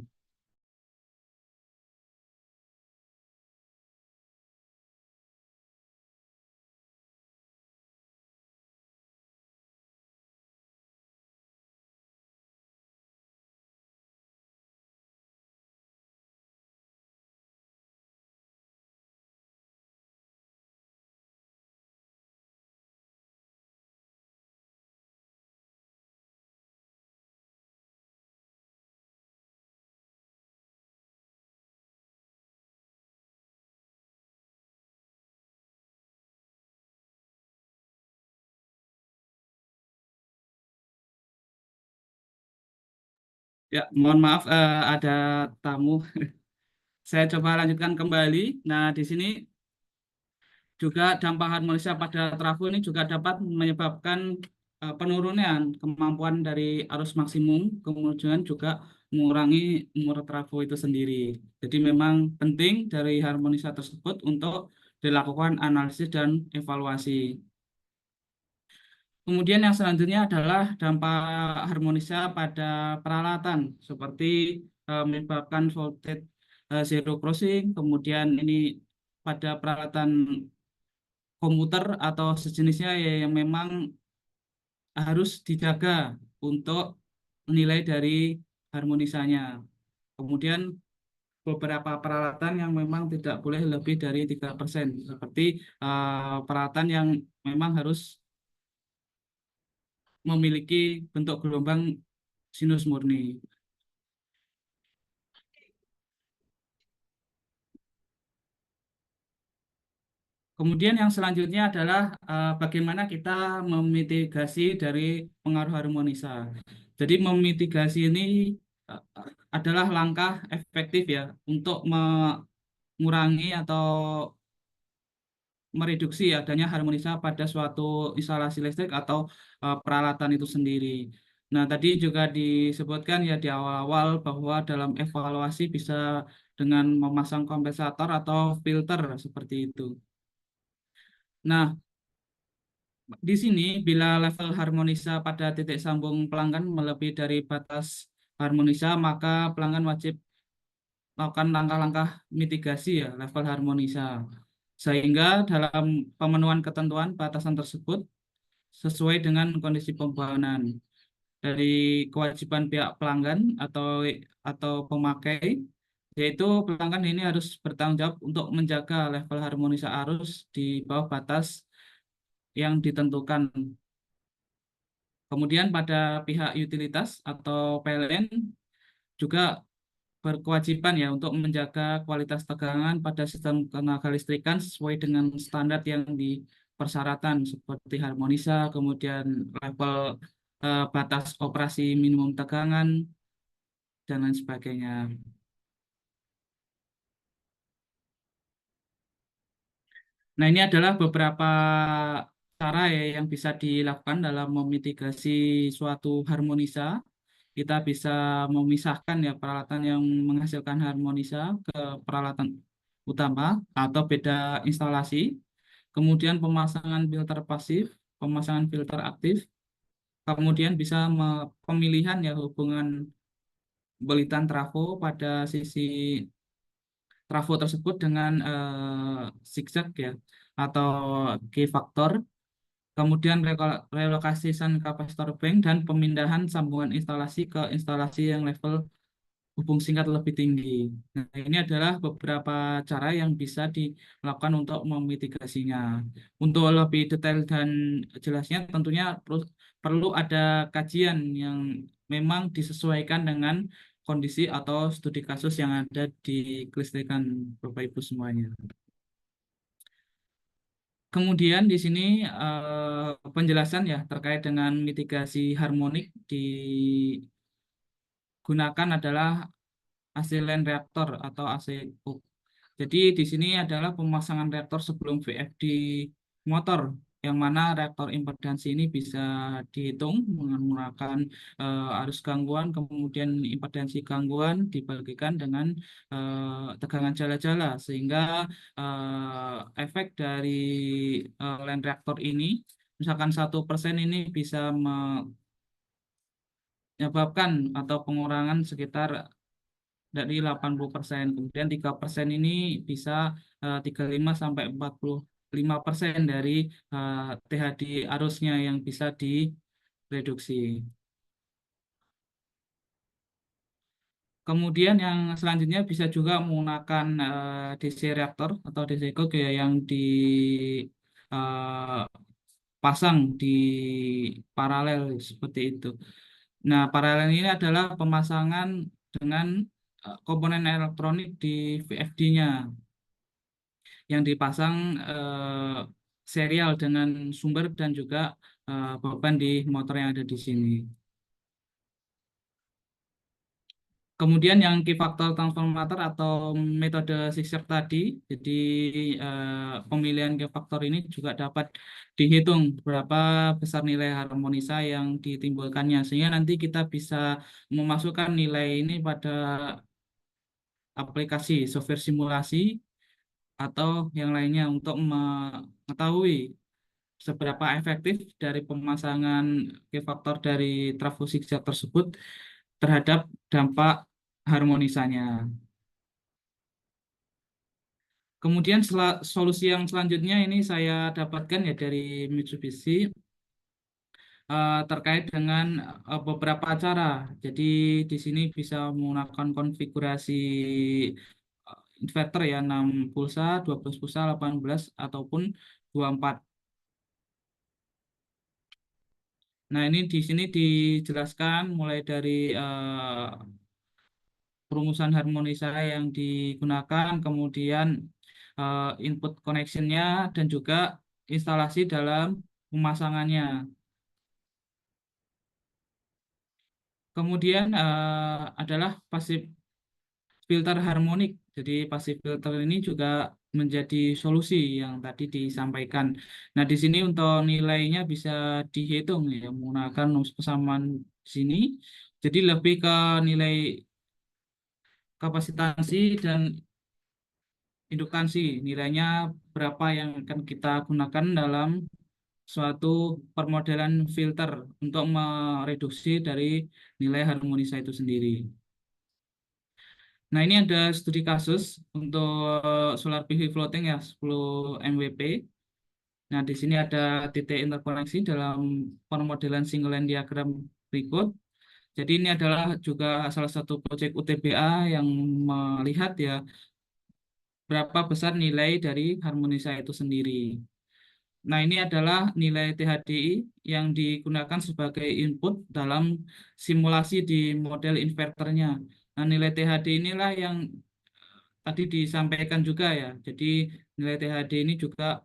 Ya, mohon maaf ada tamu. Saya coba lanjutkan kembali. Nah, di sini juga dampak harmonisa pada trafo ini juga dapat menyebabkan penurunan kemampuan dari arus maksimum, kemudian juga mengurangi umur trafo itu sendiri. Jadi memang penting dari harmonisa tersebut untuk dilakukan analisis dan evaluasi. Kemudian yang selanjutnya adalah dampak harmonisa pada peralatan seperti menyebabkan voltage zero crossing, kemudian ini pada peralatan komputer atau sejenisnya yang memang harus dijaga untuk nilai dari harmonisanya. Kemudian beberapa peralatan yang memang tidak boleh lebih dari 3%, seperti peralatan yang memang harus memiliki bentuk gelombang sinus murni. Kemudian yang selanjutnya adalah bagaimana kita memitigasi dari pengaruh harmonisa. Jadi memitigasi ini uh, adalah langkah efektif ya untuk mengurangi atau mereduksi adanya harmonisa pada suatu instalasi listrik atau peralatan itu sendiri. Nah, tadi juga disebutkan ya di awal-awal bahwa dalam evaluasi bisa dengan memasang kompensator atau filter seperti itu. Nah, di sini bila level harmonisa pada titik sambung pelanggan melebihi dari batas harmonisa, maka pelanggan wajib melakukan langkah-langkah mitigasi ya level harmonisa. Sehingga dalam pemenuhan ketentuan batasan tersebut sesuai dengan kondisi pembangunan dari kewajiban pihak pelanggan atau pemakai, yaitu pelanggan ini harus bertanggung jawab untuk menjaga level harmonisa arus di bawah batas yang ditentukan. Kemudian pada pihak utilitas atau PLN juga berkewajiban ya untuk menjaga kualitas tegangan pada sistem tenaga listrikan sesuai dengan standar yang dipersyaratkan seperti harmonisa, kemudian level batas operasi minimum tegangan dan lain sebagainya. Nah, ini adalah beberapa cara ya yang bisa dilakukan dalam memitigasi suatu harmonisa. Kita bisa memisahkan ya peralatan yang menghasilkan harmonisa ke peralatan utama atau beda instalasi. Kemudian pemasangan filter pasif, pemasangan filter aktif. Kemudian bisa pemilihan ya hubungan belitan trafo pada sisi trafo tersebut dengan zigzag ya atau key factor. Kemudian relokasi kapasitor bank dan pemindahan sambungan instalasi ke instalasi yang level hubung singkat lebih tinggi. Nah, ini adalah beberapa cara yang bisa dilakukan untuk memitigasinya. Untuk lebih detail dan jelasnya tentunya perlu ada kajian yang memang disesuaikan dengan kondisi atau studi kasus yang ada di kelistrikan Bapak Ibu semuanya. Kemudian di sini penjelasan ya terkait dengan mitigasi harmonik digunakan adalah asilen reaktor atau ASEU. Jadi di sini adalah pemasangan reaktor sebelum VFD motor, yang mana reaktor impedansi ini bisa dihitung menggunakan arus gangguan, kemudian impedansi gangguan dibagikan dengan tegangan jala-jala, sehingga efek dari line reaktor ini, misalkan 1% ini bisa menyebabkan atau pengurangan sekitar dari 80%. Kemudian 3% ini bisa 35 sampai 45% dari THD arusnya yang bisa direduksi. Kemudian yang selanjutnya bisa juga menggunakan DC reaktor atau DC coke ya, yang dipasang di paralel seperti itu. Nah, paralel ini adalah pemasangan dengan komponen elektronik di VFD-nya yang dipasang serial dengan sumber dan juga beban di motor yang ada di sini. Kemudian yang key factor transformator atau metode Six-Step tadi, jadi pemilihan key factor ini juga dapat dihitung berapa besar nilai harmonisa yang ditimbulkannya, sehingga nanti kita bisa memasukkan nilai ini pada aplikasi software simulasi atau yang lainnya untuk mengetahui seberapa efektif dari pemasangan key factor dari trafo zigzag tersebut terhadap dampak harmonisanya. Kemudian solusi yang selanjutnya ini saya dapatkan ya dari Mitsubishi terkait dengan beberapa cara. Jadi di sini bisa menggunakan konfigurasi inverter ya, 6 pulsa, 12 pulsa, 18 ataupun 24. Nah, ini di sini dijelaskan mulai dari perumusan harmonisa yang digunakan, kemudian input connection-nya, dan juga instalasi dalam pemasangannya. Kemudian adalah passive filter harmonik. Jadi passive filter ini juga menjadi solusi yang tadi disampaikan. Nah, di sini untuk nilainya bisa dihitung ya menggunakan kesamaan sini. Jadi lebih ke nilai kapasitansi dan induktansi, nilainya berapa yang akan kita gunakan dalam suatu permodelan filter untuk mereduksi dari nilai harmonisa itu sendiri. Nah, ini ada studi kasus untuk solar PV floating ya, 10 MWP. Nah, di sini ada titik interkoneksi dalam permodelan single line diagram berikut. Jadi ini adalah juga salah satu proyek UTBA yang melihat ya berapa besar nilai dari harmonisa itu sendiri. Nah, ini adalah nilai THDI yang digunakan sebagai input dalam simulasi di model inverternya. Nah, nilai THD inilah yang tadi disampaikan juga ya. Jadi nilai THD ini juga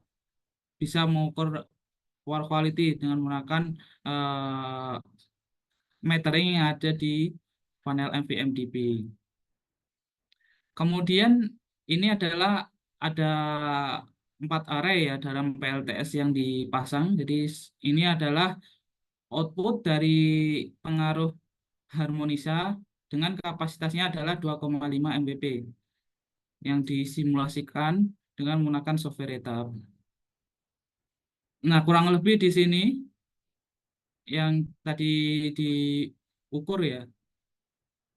bisa mengukur power quality dengan menggunakan metering yang ada di panel MVMDP. Kemudian ini adalah ada 4 array ya dalam PLTS yang dipasang. Jadi ini adalah output dari pengaruh harmonisa dengan kapasitasnya adalah 2,5 MBP yang disimulasikan dengan menggunakan software etap. Nah, kurang lebih di sini yang tadi diukur ya.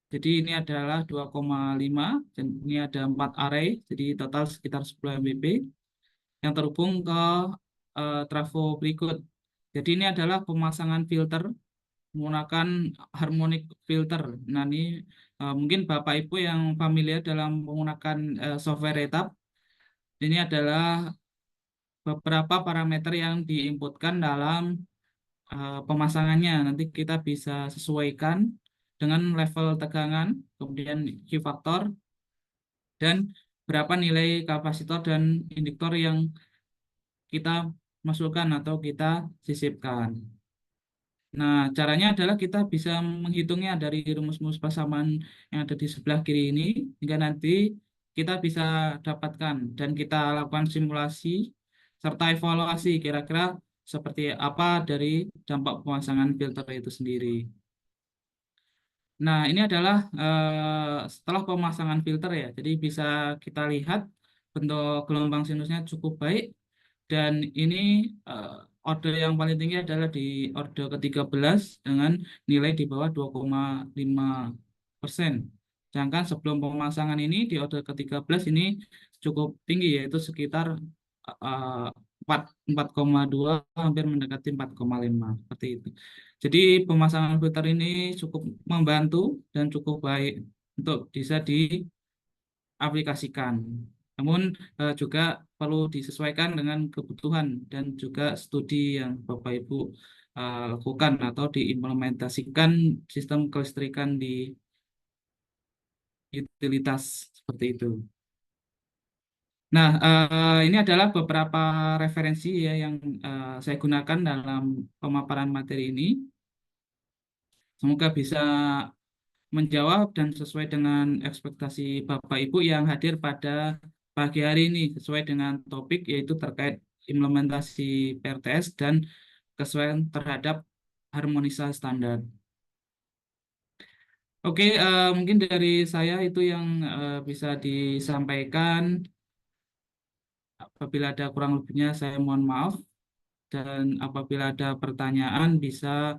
Jadi ini adalah 2,5 dan ini ada 4 array, jadi total sekitar 10 MBP yang terhubung ke trafo berikut. Jadi ini adalah pemasangan filter menggunakan harmonic filter. Nah, ini Mungkin Bapak Ibu yang familiar dalam menggunakan software Etap, ini adalah beberapa parameter yang diinputkan dalam pemasangannya. Nanti kita bisa sesuaikan dengan level tegangan, kemudian Q faktor, dan berapa nilai kapasitor dan induktor yang kita masukkan atau kita sisipkan. Nah, caranya adalah kita bisa menghitungnya dari rumus-rumus persamaan yang ada di sebelah kiri ini, hingga nanti kita bisa dapatkan dan kita lakukan simulasi serta evaluasi kira-kira seperti apa dari dampak pemasangan filter itu sendiri. Nah, ini adalah setelah pemasangan filter ya. Jadi bisa kita lihat bentuk gelombang sinusnya cukup baik dan ini eh, order yang paling tinggi adalah di order ke-13 dengan nilai di bawah 2,5%. Sedangkan sebelum pemasangan ini di order ke-13 ini cukup tinggi yaitu sekitar eh, 4,2 hampir mendekati 4,5 seperti itu. Jadi pemasangan filter ini cukup membantu dan cukup baik untuk bisa diaplikasikan. Namun juga perlu disesuaikan dengan kebutuhan dan juga studi yang Bapak Ibu lakukan atau diimplementasikan sistem kelistrikan di utilitas seperti itu. Nah, ini adalah beberapa referensi ya yang saya gunakan dalam pemaparan materi ini. Semoga bisa menjawab dan sesuai dengan ekspektasi Bapak Ibu yang hadir pada pagi hari ini sesuai dengan topik yaitu terkait implementasi PRTS dan kesesuaian terhadap harmonisasi standar. Oke, mungkin dari saya itu yang bisa disampaikan. Apabila ada kurang lebihnya saya mohon maaf dan apabila ada pertanyaan bisa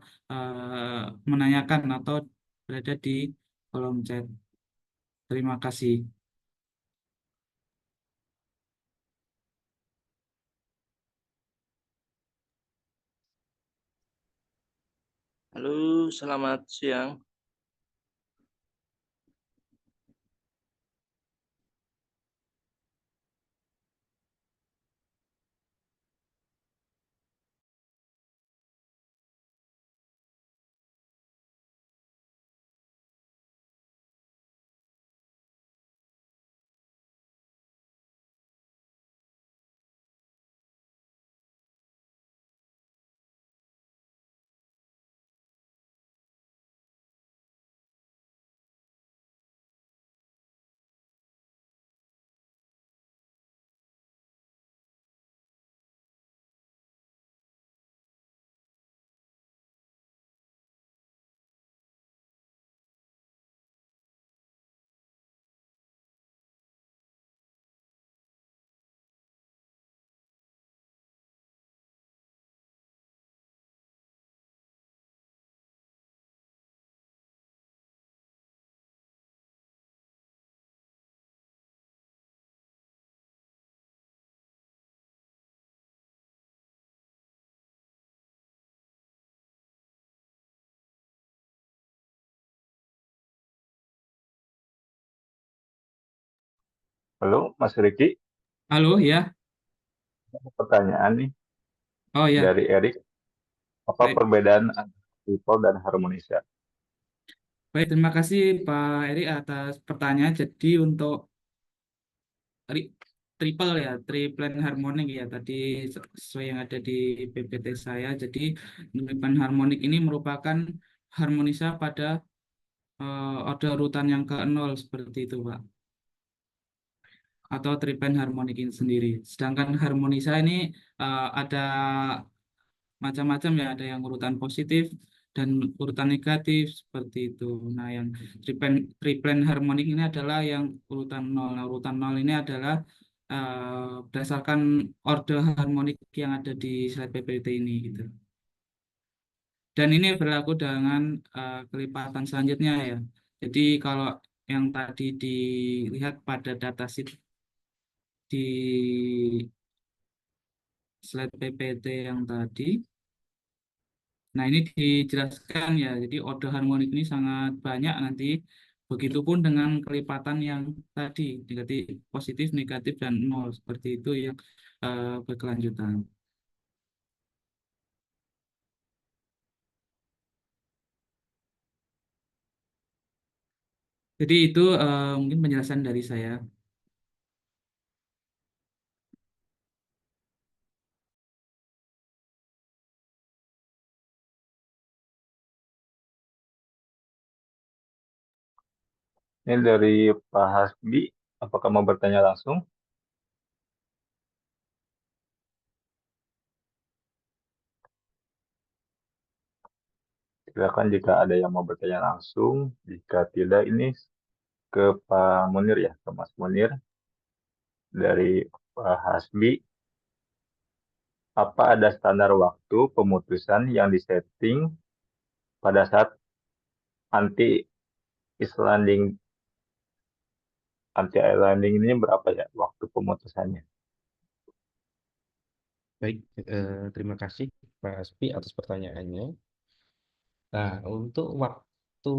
menanyakan atau berada di kolom chat. Terima kasih. Halo, selamat siang. Halo, Mas Riki. Halo ya. Pertanyaan nih Oh ya. dari Erik. Apa Baik. perbedaan antara people dan harmonisa? Baik, terima kasih Pak Eri atas pertanyaan. Jadi untuk tri- triple ya, triplen harmonik ya tadi sesuai yang ada di PPT saya. Jadi triplen harmonik ini merupakan harmonisa pada order urutan yang ke-0 seperti itu, Pak. Atau triplen harmonik ini sendiri. Sedangkan harmonisa ini ada macam-macam ya, ada yang urutan positif dan urutan negatif seperti itu. Nah, yang triplen harmonik ini adalah yang urutan 0. Nah, urutan 0 ini adalah berdasarkan order harmonik yang ada di slide PPT ini gitu. Dan ini berlaku dengan kelipatan selanjutnya ya. Jadi kalau yang tadi dilihat pada datasheet di slide PPT yang tadi, nah, ini dijelaskan ya. Jadi order harmonik ini sangat banyak nanti Begitupun dengan kelipatan yang tadi, negatif, positif, negatif, dan nol. Seperti itu yang berkelanjutan. Jadi itu mungkin penjelasan dari saya. Ini dari Pak Hasbi, apakah mau bertanya langsung? Silakan jika ada yang mau bertanya langsung. Jika tidak, ini ke Pak Munir ya, ke Mas Munir. Dari Pak Hasbi, apa ada standar waktu pemutusan yang disetting pada saat anti islanding ini berapa ya waktu pemutusannya? Baik, terima kasih Pak Aspi atas pertanyaannya. Nah, untuk waktu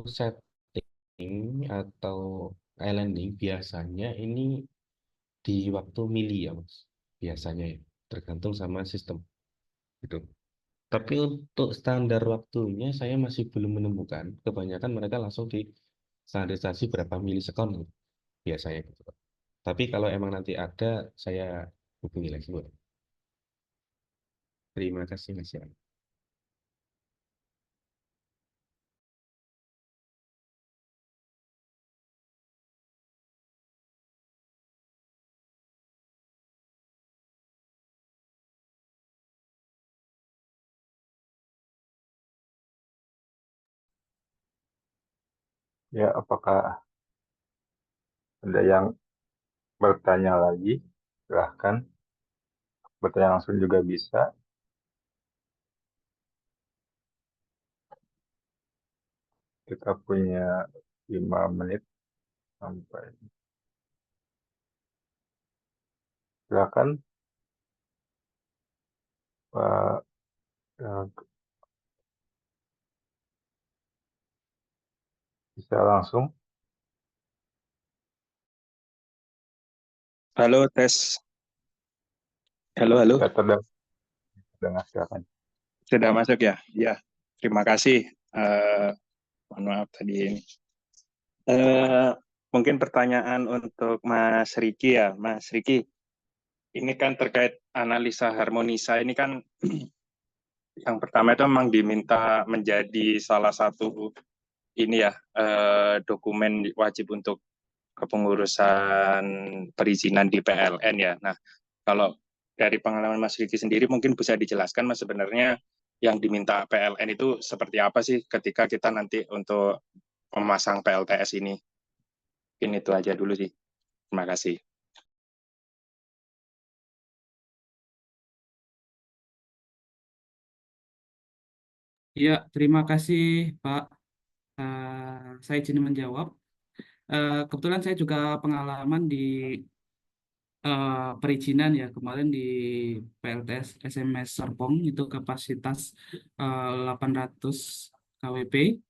setting atau islanding biasanya ini di waktu mili ya, Mas. Biasanya ya, tergantung sama sistem gitu. Tapi untuk standar waktunya saya masih belum menemukan. Kebanyakan mereka langsung di standarisasi berapa milisekon gitu, biasanya gitu. Tapi kalau emang nanti ada, saya hubungi lagi, Bu. Terima kasih, Mas. Ya. Ya, apakah ada yang bertanya lagi? Silahkan. Bertanya langsung juga bisa. Kita punya 5 menit sampai. Silakan, Pak. Bisa langsung. Halo, tes. Halo. Ya, terdengar, silakan. Sudah masuk ya? Ya, terima kasih. Mohon maaf tadi ini. Mungkin pertanyaan untuk Mas Riki ya. Mas Riki, ini kan terkait analisa harmonisa. Ini kan yang pertama itu memang diminta menjadi salah satu ini ya, dokumen wajib untuk kepengurusan perizinan di PLN ya. Nah, kalau dari pengalaman Mas Riki sendiri mungkin bisa dijelaskan Mas sebenarnya yang diminta PLN itu seperti apa sih ketika kita nanti untuk memasang PLTS ini? Mungkin itu aja dulu sih. Terima kasih. Ya, terima kasih Pak. Saya izin menjawab. Kebetulan saya juga pengalaman di perizinan ya kemarin di PLTS SMS Serpong itu kapasitas 800 kWp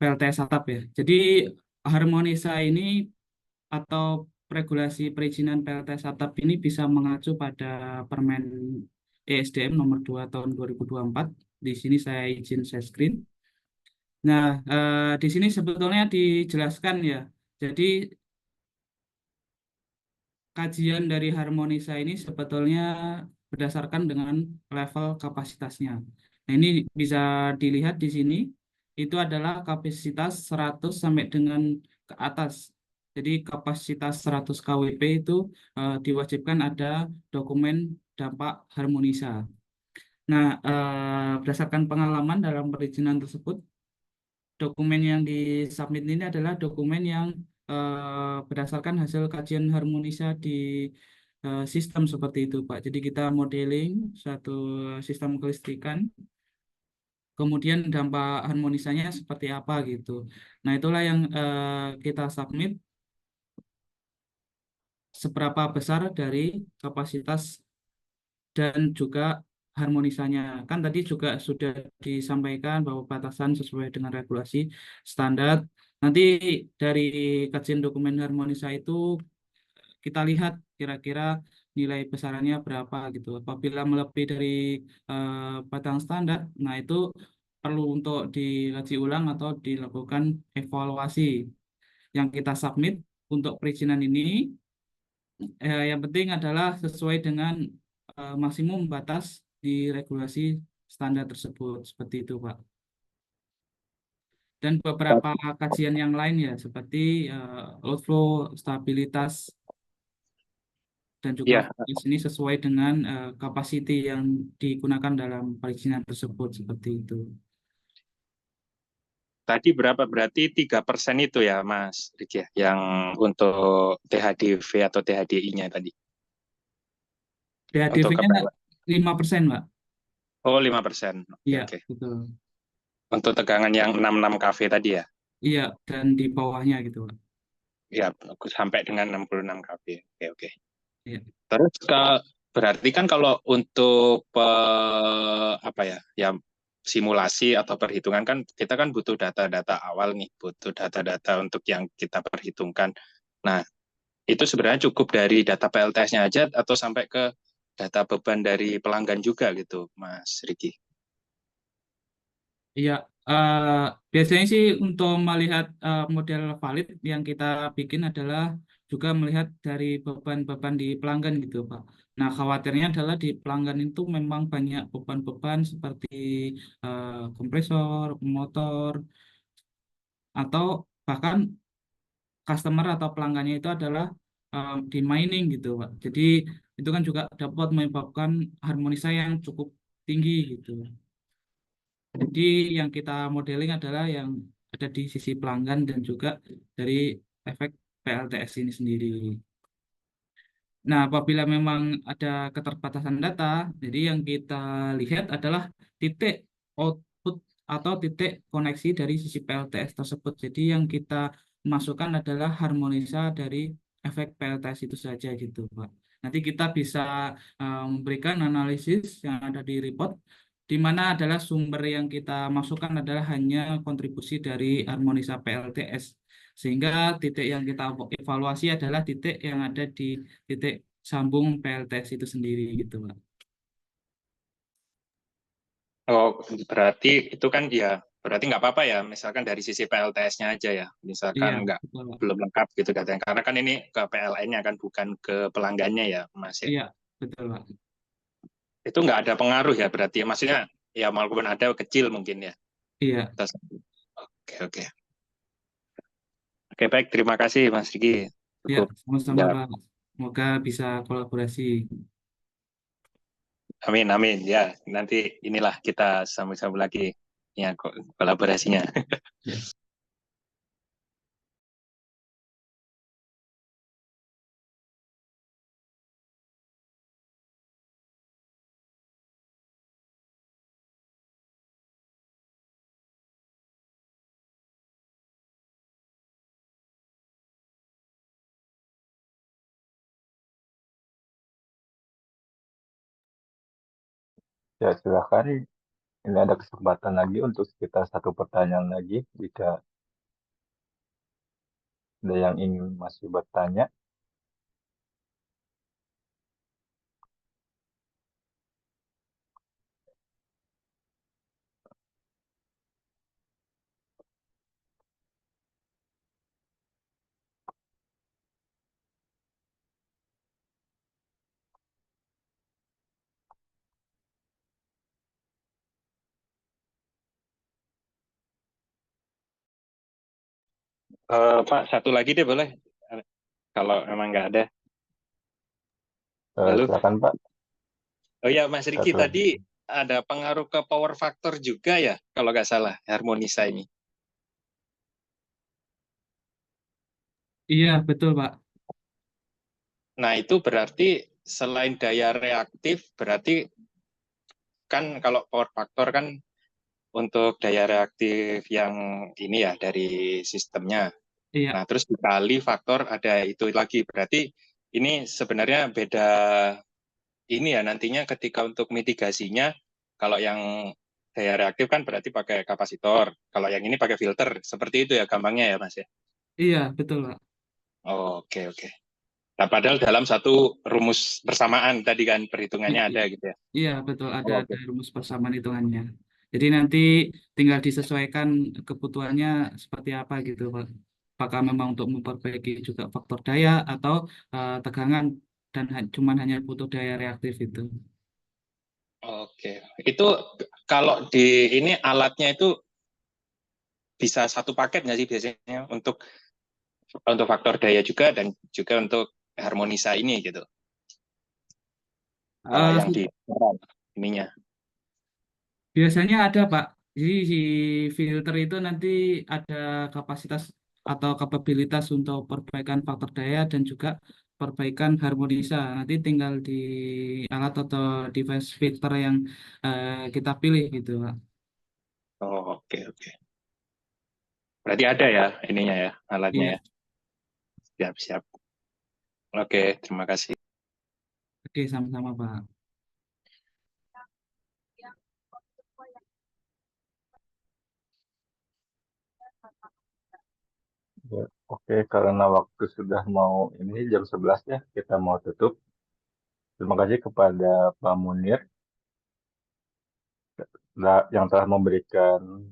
PLTS atap ya. Jadi harmonisa ini atau regulasi perizinan PLTS atap ini bisa mengacu pada Permen ESDM nomor 2 tahun 2024. Di sini saya izin share screen. Nah, di sini sebetulnya dijelaskan ya. Jadi kajian dari harmonisa ini sebetulnya berdasarkan dengan level kapasitasnya. Nah, ini bisa dilihat di sini, itu adalah kapasitas 100 sampai dengan ke atas. Jadi kapasitas 100 kWp itu diwajibkan ada dokumen dampak harmonisa. Nah, berdasarkan pengalaman dalam perizinan tersebut, dokumen yang disubmit ini adalah dokumen yang berdasarkan hasil kajian harmonisa di sistem seperti itu, Pak. Jadi kita modeling suatu sistem kelistrikan, kemudian dampak harmonisanya seperti apa gitu. Nah, itulah yang kita submit seberapa besar dari kapasitas dan juga harmonisanya. Kan tadi juga sudah disampaikan bahwa batasan sesuai dengan regulasi standar. Nanti dari kajian dokumen harmonisa itu kita lihat kira-kira nilai besarannya berapa gitu. Apabila melebihi dari batang standar, nah itu perlu untuk dikaji ulang atau dilakukan evaluasi. Yang kita submit untuk perizinan ini, yang penting adalah sesuai dengan maksimum batas di regulasi standar tersebut. Seperti itu, Pak. Dan beberapa kajian yang lain ya, seperti outflow, stabilitas, dan juga Ya, di sini sesuai dengan capacity yang digunakan dalam perizinan tersebut seperti itu. tadi berapa? Berarti 3% itu ya, Mas Riki, ya, yang untuk THDV atau THDI-nya tadi. Untuk DHDV-nya 5%, Pak. Oh, 5%. Oke, Iya, oke. betul. Untuk tegangan yang 66 kV tadi ya? Iya, dan di bawahnya gitu, Pak. Ya, sampai dengan 66 kV. Oke, oke. Iya. Terus berarti kan kalau untuk apa ya, ya simulasi atau perhitungan kan kita kan butuh data-data awal nih, butuh data-data untuk yang kita perhitungkan. Nah, itu sebenarnya cukup dari data PLTS-nya aja atau sampai ke data beban dari pelanggan juga gitu, Mas Riki? Iya, biasanya sih untuk melihat model valid yang kita bikin adalah juga melihat dari beban-beban di pelanggan gitu, Pak. Nah, khawatirnya adalah di pelanggan itu memang banyak beban-beban seperti kompresor, motor, atau bahkan customer atau pelanggannya itu adalah di mining gitu, Pak. Jadi itu kan juga dapat menyebabkan harmonisa yang cukup tinggi gitu. Jadi yang kita modeling adalah yang ada di sisi pelanggan dan juga dari efek PLTS ini sendiri. Nah, apabila memang ada keterbatasan data, jadi yang kita lihat adalah titik output atau titik koneksi dari sisi PLTS tersebut. Jadi yang kita masukkan adalah harmonisa dari efek PLTS itu saja gitu, Pak. Nanti kita bisa memberikan analisis yang ada di report, di mana adalah sumber yang kita masukkan adalah hanya kontribusi dari harmonisa PLTS. Sehingga titik yang kita evaluasi adalah titik yang ada di titik sambung PLTS itu sendiri gitu, Pak. Oh, berarti itu kan ya, berarti nggak apa-apa ya, misalkan dari sisi PLTS-nya aja ya, misalkan Iya, nggak betul, Pak. belum lengkap gitu datanya, karena kan ini ke PLN-nya kan bukan ke pelanggannya ya, Mas ya. Iya, betul, Pak. Itu nggak ada pengaruh ya berarti, maksudnya ya walaupun ada kecil mungkin ya. Iya, Oke, oke. Oke, baik, terima kasih Mas Riki. iya, Cukup. sama-sama, Ya, Pak. Semoga bisa kolaborasi. amin, amin. Ya, nanti inilah kita sambung-sambung lagi ya kolaborasinya. Ya. Ya, silakan. Ini ada kesempatan lagi untuk sekitar satu pertanyaan lagi jika ada yang ingin masih bertanya. Pak, satu lagi deh boleh? Kalau memang nggak ada. Halo? Silakan Pak. Oh ya, Mas Riki, Satu tadi lagi. ada pengaruh ke power factor juga ya, kalau nggak salah, harmonisa ini. Iya, betul, Pak. Nah, itu berarti selain daya reaktif, berarti kan kalau power factor kan untuk daya reaktif yang ini ya dari sistemnya. Iya, Nah, terus dikali faktor ada itu lagi. Berarti ini sebenarnya beda ini ya nantinya ketika untuk mitigasinya, kalau yang daya reaktif kan berarti pakai kapasitor, kalau yang ini pakai filter, seperti itu ya gampangnya ya Mas ya. Iya, betul, Pak. Oke, oke. Nah, padahal dalam satu rumus persamaan tadi kan perhitungannya ada gitu ya. Iya, betul. Ada Oke. rumus persamaan hitungannya. Jadi nanti tinggal disesuaikan kebutuhannya seperti apa gitu, Pak. Apakah memang untuk memperbaiki juga faktor daya atau tegangan dan cuman hanya butuh daya reaktif itu. Oke. Itu kalau di ini alatnya itu bisa satu paket nggak sih biasanya untuk faktor daya juga dan juga untuk harmonisa ini gitu. Eh, Yang di ininya. Biasanya ada, Pak. Jadi si filter itu nanti ada kapasitas atau kapabilitas untuk perbaikan faktor daya dan juga perbaikan harmonisa. Nanti tinggal di alat atau device filter yang kita pilih gitu, Pak. Oh, oke, oke. Berarti ada ya ininya ya, alatnya Iya, ya. Siap, siap. Oke, terima kasih. oke, sama-sama, Pak. Ya, oke, karena waktu sudah mau ini jam 11 ya, kita mau tutup. Terima kasih kepada Pak Munir yang telah memberikan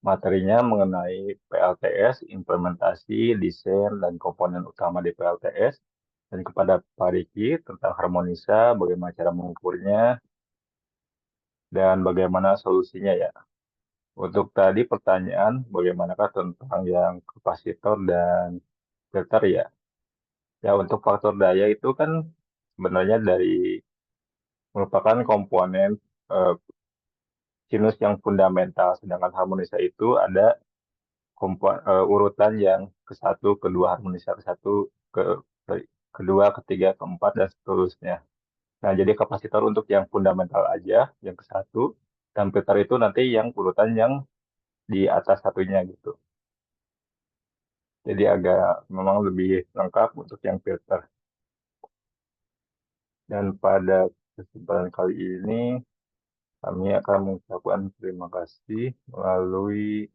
materinya mengenai PLTS, implementasi, desain, dan komponen utama di PLTS. Dan kepada Pak Riki tentang harmonisa, bagaimana cara mengukurnya, dan bagaimana solusinya ya. Untuk tadi pertanyaan, bagaimanakah tentang yang kapasitor dan filter ya? Ya, untuk faktor daya itu kan sebenarnya merupakan komponen eh, sinus yang fundamental, sedangkan harmonisa itu ada urutan yang ke-1, kedua, harmonisa ke-1, kedua, ketiga, keempat, dan seterusnya. Nah, jadi kapasitor untuk yang fundamental aja, yang ke-1, dan filter itu nanti yang urutan yang di atas satunya gitu. Jadi memang lebih lengkap untuk yang filter. Dan pada kesempatan kali ini, kami akan mengucapkan terima kasih melalui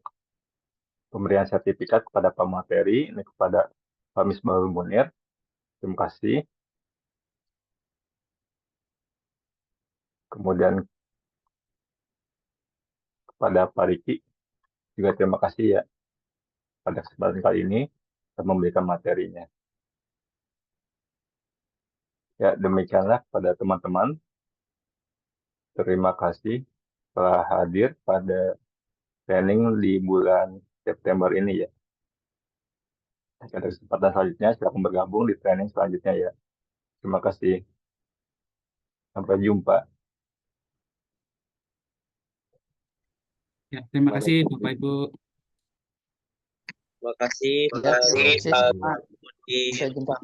pemberian sertifikat kepada pemateri, ini kepada Pak Misbahul Munir. Terima kasih. Kemudian kepada Pak Riki, juga terima kasih ya pada kesempatan kali ini telah memberikan materinya. Ya, demikianlah pada teman-teman. Terima kasih telah hadir pada training di bulan September ini ya. Pada kesempatan selanjutnya, silakan bergabung di training selanjutnya ya. Terima kasih. Sampai jumpa. Ya, terima kasih Bapak Ibu. Terima kasih Ya, terima kasih. Pak Budi. Sampai jumpa.